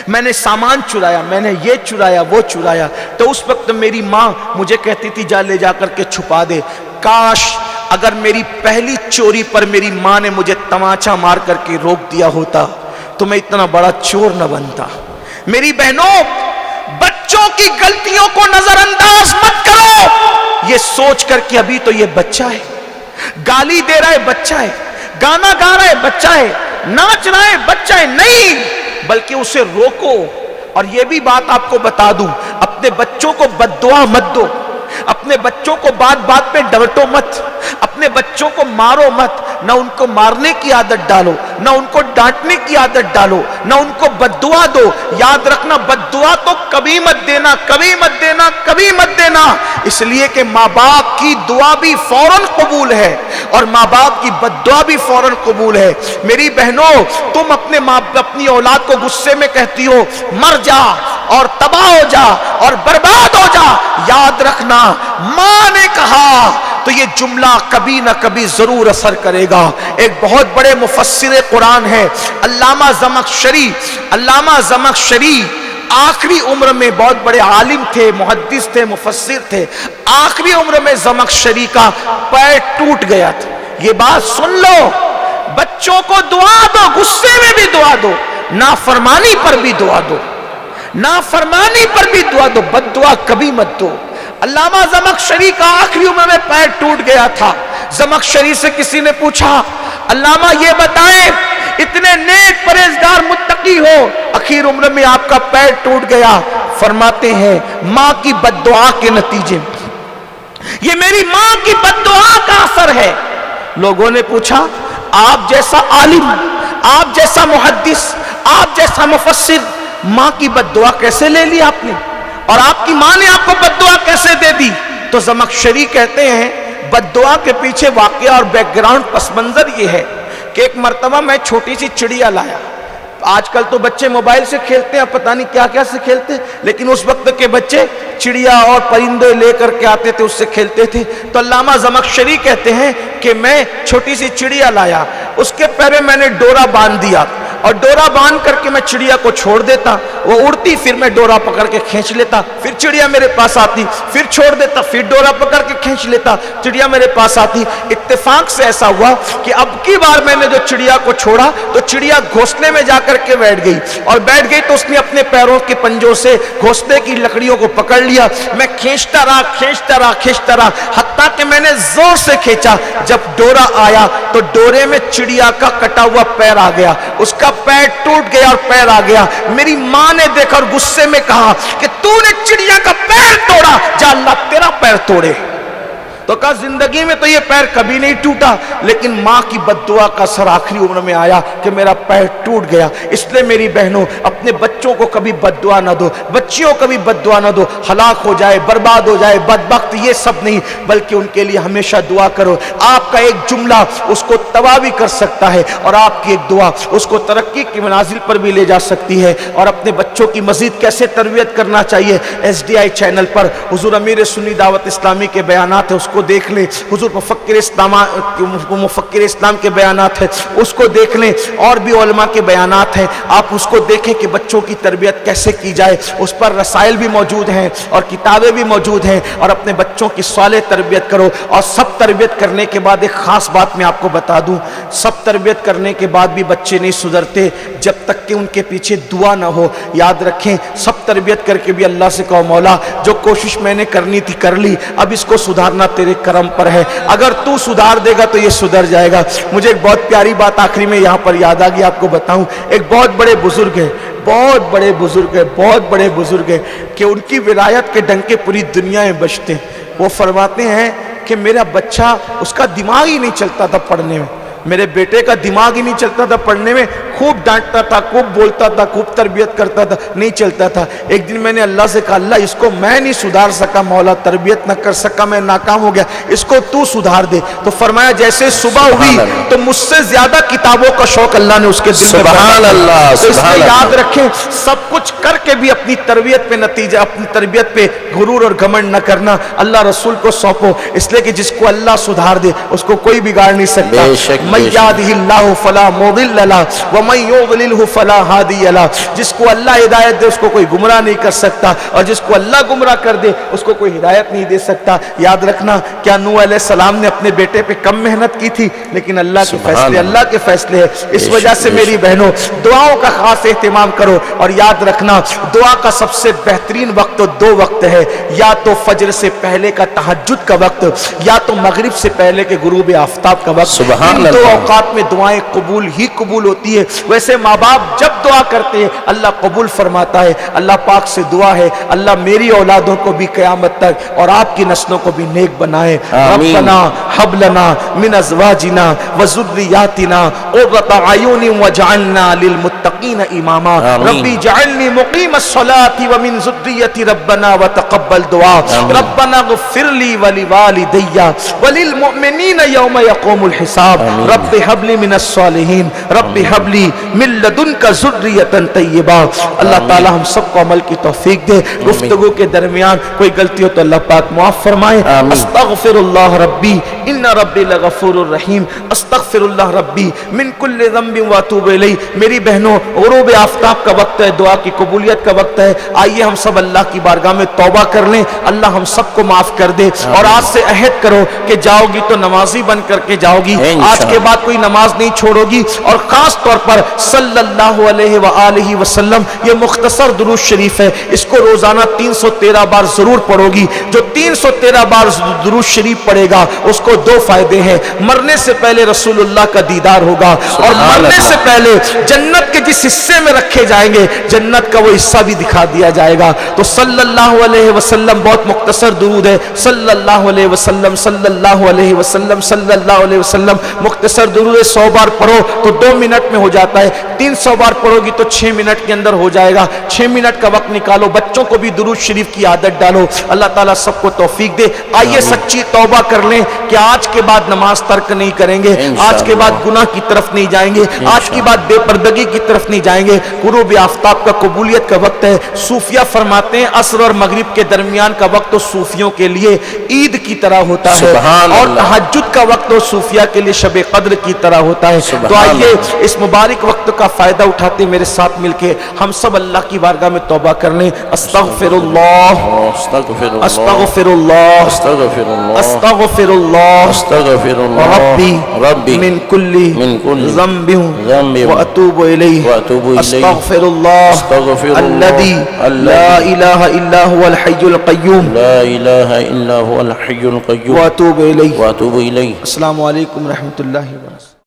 B: میں نے سامان چرایا, میں نے یہ چرایا وہ چرایا. تو اس وقت میری ماں مجھے کہتی تھی جا لے جا کر کے چھپا دے. کاش اگر میری پہلی چوری پر میری ماں نے مجھے تماچا مار کر کے روک دیا ہوتا تو میں اتنا بڑا چور نہ بنتا. میری بہنوں, بچوں کی غلطیوں کو نظر انداز مت کرو. یہ سوچ کر کہ ابھی تو یہ بچہ ہے, گالی دے رہا ہے بچہ ہے, گانا گا رہا ہے بچہ ہے, ناچ رہا ہے بچہ ہے, نہیں بلکہ اسے روکو. اور یہ بھی بات آپ کو بتا دوں, اپنے بچوں کو بد دعا مت دو, اپنے بچوں کو بات بات پہ ڈانٹو مت, اپنے بچوں کو مارو مت. نہ ان کو مارنے کی عادت ڈالو, نہ ان کو ڈانٹنے کی عادت ڈالو, نہ ان کو بد دعا دو. یاد رکھنا بد دعا تو کبھی مت دینا, کبھی مت دینا, کبھی مت دینا. اس لیے کہ ماں باپ کی دعا بھی فوراً قبول ہے اور ماں باپ کی بد دعا بھی فوراً قبول ہے. میری بہنوں, تم اپنی اولاد کو غصے میں کہتی ہو مر جا اور تباہ ہو جا اور برباد ہو جا. یاد رکھنا ماں نے کہا تو یہ جملہ کبھی نہ کبھی ضرور اثر کرے گا. ایک بہت بڑے مفسر قرآن ہے علامہ زمخشری, آخری عمر میں بہت بڑے عالم تھے, محدث تھے, مفسر تھے. آخری عمر میں زمخشری کا پیر ٹوٹ گیا تھا. یہ بات سن لو, بچوں کو دعا دو, غصے میں بھی دعا دو, نافرمانی پر بھی دعا دو, نافرمانی پر بھی دعا دو, بد دعا کبھی مت دو. علامہ زمخشری کا آخری عمر میں پیر ٹوٹ گیا تھا. زمخشری سے کسی نے پوچھا علامہ یہ بتائیں اتنے نیک پرہیزگار متقی ہو, اخیر عمر میں آپ کا پیر ٹوٹ گیا. فرماتے ہیں ماں کی بد دعا کے نتیجے میں, یہ میری ماں کی بد دعا کا اثر ہے. لوگوں نے پوچھا آپ جیسا عالم, آپ جیسا محدث, آپ جیسا مفسر, ماں کی بد دعا کیسے لے لی آپ نے, اور آپ کی ماں نے آپ کو بد دعا کیسے دے دی؟ تو زمخشری کہتے ہیں بد دعا کے پیچھے واقعہ اور بیک گراؤنڈ پس منظر یہ ہے کہ ایک مرتبہ میں چھوٹی سی چڑیا لایا. آج کل تو بچے موبائل سے کھیلتے ہیں, پتہ نہیں کیا کیا سے کھیلتے ہیں, لیکن اس وقت کے بچے چڑیا اور پرندے لے کر کے آتے تھے, اس سے کھیلتے تھے. تو علامہ زمخشری کہتے ہیں کہ میں چھوٹی سی چڑیا لایا, اس کے پیر میں نے ڈورا باندھ دیا اور ڈورا باندھ کر کے میں چڑیا کو چھوڑ دیتا, وہ اڑتی, پھر میں ڈورا پکڑ کے کھینچ لیتا, پھر چڑیا میرے پاس آتی, پھر چھوڑ دیتا, پھر ڈورا پکڑ کے کھینچ لیتا, چڑیا میرے پاس آتی. اتفاق سے ایسا ہوا کہ اب کی بار میں نے جو چڑیا کو چھوڑا تو چڑیا گھونسلے میں جا کر کے بیٹھ گئی, اور بیٹھ گئی تو اس نے اپنے پیروں کے پنجوں سے گھونسلے کی لکڑیوں کو پکڑ لیا. میں کھینچتا رہا حتیٰ کہ میں نے زور سے کھینچا. جب ڈورا آیا تو ڈورے میں چڑیا کا کٹا ہوا پیر آ گیا, اس کا پیر ٹوٹ گیا اور پیر آ گیا. میری ماں نے دیکھا اور غصے میں کہا کہ تو نے چڑیا کا پیر توڑا, جا اللہ تیرا پیر توڑے. تو کہا زندگی میں تو یہ پیر کبھی نہیں ٹوٹا, لیکن ماں کی بد دعا کا اثر آخری عمر میں آیا کہ میرا پیر ٹوٹ گیا. اس لیے میری بہنوں اپنے بچوں بچوں کو کبھی بد دعا نہ دو، بچیوں کو کبھی بد دعا نہ دو، ہلاک ہو جائے، برباد ہو جائے، بدبخت، یہ سب نہیں، بلکہ ان کے لیے ہمیشہ دعا کرو۔ آپ کا ایک جملہ اس کو تباہ بھی کر سکتا ہے، اور آپ کی ایک دعا اس کو ترقی کی منازل پر بھی لے جا سکتی ہے۔ اور اپنے بچوں کی مزید کیسے تربیت کرنا چاہیے، SDI چینل پر حضور امیر سنی دعوت اسلامی کے بیانات ہیں، اس کو دیکھ لیں۔ حضور مفکر اسلام کے بیانات ہیں، اس کو دیکھ لیں۔ اور بھی علماء کے بیانات ہیں، آپ اس کو دیکھیں کہ بچوں کی تربیت کیسے کی جائے۔ اس پر رسائل بھی موجود ہیں اور کتابیں بھی موجود ہیں، اور اپنے بچوں کی صالح تربیت کرو۔ اور سب تربیت کرنے کے بعد ایک خاص بات میں آپ کو بتا دوں، سب تربیت کرنے کے بعد بھی بچے نہیں سدھرتے جب تک کہ ان کے پیچھے دعا نہ ہو۔ یاد رکھیں، سب تربیت کر کے بھی اللہ سے کہو مولا جو کوشش میں نے کرنی تھی کر لی، اب اس کو سدھارنا تیرے کرم پر ہے، اگر تو سدھار دے گا تو یہ سدھر جائے گا۔ مجھے ایک بہت پیاری بات آخری میں یہاں پر یاد آ گئی، آپ کو بتاؤں۔ ایک بہت بڑے بزرگ ہیں، بہت بڑے بزرگ ہیں کہ ان کی ولایت کے ڈنکے پوری دنیا میں بجتے ہیں۔ وہ فرماتے ہیں کہ میرا بچہ، اس کا دماغ ہی نہیں چلتا تھا پڑھنے میں، میرے بیٹے کا دماغ ہی نہیں چلتا تھا پڑھنے میں، خوب ڈانٹتا تھا، خوب بولتا تھا، خوب تربیت کرتا تھا، نہیں چلتا تھا۔ ایک دن میں نے اللہ سے کہا اللہ اس کو میں نہیں سدھار سکا مولا، تربیت نہ کر سکا، میں ناکام ہو گیا، اس کو تو سدھار دے۔ تو فرمایا جیسے صبح ہوئی تو مجھ سے زیادہ کتابوں کا شوق اللہ نے اس کے دل میں
C: سبحان اللہ،
B: تو اس
C: سبحان
B: لیے
C: اللہ۔
B: یاد رکھیں، سب کچھ کر کے بھی اپنی تربیت پہ نتیجہ، اپنی تربیت پہ غرور اور گھمنڈ نہ کرنا، اللہ رسول کو سونپو، اس لیے کہ جس کو اللہ سدھار دے اس کو کوئی بگاڑ نہیں سکتا۔
C: بے شک،
B: من
C: بے شک۔
B: یہدہ اللہ فلا مضل لہ ومن یضللہ فلا ہادی لہ، جس کو اللہ ہدایت دے اس کو کوئی گمراہ نہیں کر سکتا، اور جس کو اللہ گمراہ کر دے اس کو کوئی ہدایت نہیں دے سکتا۔ یاد رکھنا، کیا نوح علیہ السلام نے اپنے بیٹے پہ کم محنت کی تھی؟ لیکن اللہ کے فیصلے، اللہ کے فیصلے ہیں۔ اس وجہ سے میری بہنوں دعاؤں کا خاص اہتمام کرو، اور یاد رکھنا دعا کا سب سے بہترین وقت دو وقت ہے، یا تو فجر سے پہلے کا تہجد کا وقت، یا تو مغرب سے پہلے کے غروب آفتاب کا وقت۔
C: سبحان
B: ان دو
C: اللہ۔
B: اوقات میں دعائیں قبول ہی قبول ہوتی ہے۔ ویسے ماں باپ جب دعا کرتے ہیں اللہ قبول فرماتا ہے۔ اللہ پاک سے دعا ہے اللہ میری اولادوں کو بھی قیامت تک اور آپ کی نسلوں کو بھی نیک بنائے۔
C: آمین۔
B: ربنا حب لنا من ازواجنا وذریاتنا قرۃ اعین واجعلنا للمتقین اماما۔
C: آمین۔
B: ربی اجعلنی مقیم الصلاۃ ومن ذریتی ربنا وتقبل دعا۔
C: آمین۔
B: ربنا اغفر لی ولوالدی وللمؤمنین یوم یقوم الحساب۔
C: آمین۔
B: رب هب لي من الصالحین، رب هب لي من لدنک ذریۃ طیبہ۔ اللہ تعالی ہم سب کو عمل کی توفیق دے۔ گفتگو کے درمیان کوئی غلطی ہو تو اللہ پاک معاف فرمائے۔
C: آمین۔
B: استغفر اللہ ربی ان ربی لغفور الرحیم، استغفر اللہ ربی من کل ذنب واتوب الیہ۔ میری بہنوں غروب آفتاب کا وقت ہے، دعا کی قبولیت کا وقت ہے، آئیے ہم سب اللہ کی بارگاہ میں توبہ کر لیں، اللہ ہم سب کو معاف کر دے۔ اور آج سے عہد کرو کہ جاؤ گی تو نمازی بن کر کے جاؤ گی، آج کے بعد کوئی نماز نہیں چھوڑو گی، اور خاص طور پر صلی اللہ علیہ وآلہ وسلم، یہ مختصر درود شریف ہے، اس کو روزانہ 313 بار ضرور پڑھو گی۔ جو 313 بار درود شریف پڑھے گا اس کو دو فائدے ہیں، مرنے سے پہلے رسول اللہ کا دیدار ہوگا، اور مرنے سے پہلے جنت کے جس حصے میں رکھے جائیں گے جنت کا وہ حصہ بھی دکھا دیا جائے گا۔ تو صلی اللہ علیہ وسلم بہت مختصر درود ہے، صلی اللہ علیہ وسلم، صلی اللہ علیہ وسلم، صلی اللہ علیہ وسلم، مختصر درود 100 بار پڑھو تو 2 منٹ میں ہو جاتا ہے، 300 بار پڑھو گی تو 6 منٹ کے اندر ہو جائے گا۔ 6 منٹ کا وقت نکالو، بچوں کو بھی درود شریف کی عادت ڈالو، اللہ تعالیٰ سب کو توفیق دے۔ آئیے سچی توبہ کر لیں کہ آج کے بعد نماز ترک نہیں کریں گے، آج کے بعد گناہ کی طرف نہیں جائیں گے، آج کی بعد بے پردگی کی طرف نہیں جائیں گے۔ غروب آفتاب کا قبولیت کا وقت ہے، صوفیہ فرماتے ہیں عصر اور مغرب کے درمیان کا وقت تو صوفیوں کے لیے عید کی طرح ہوتا ہے، اور تہجد کا وقت تو صوفیہ کے لیے شب قدر کی طرح ہوتا ہے۔ تو آئیے اس مبارک وقت کا فائدہ اٹھاتے میرے ساتھ مل کے ہم سب اللہ کی بارگاہ میں توبہ کر لیں۔ استغفر اللہ، استغفر اللہ، استغفر اللہ ربی من کل ذنب واتوب الیہ، استغفر اللہ الذی لا الہ الا هو الحی القیوم واتوب الیہ۔ السلام علیکم ورحمۃ اللہ وبرکاتہ۔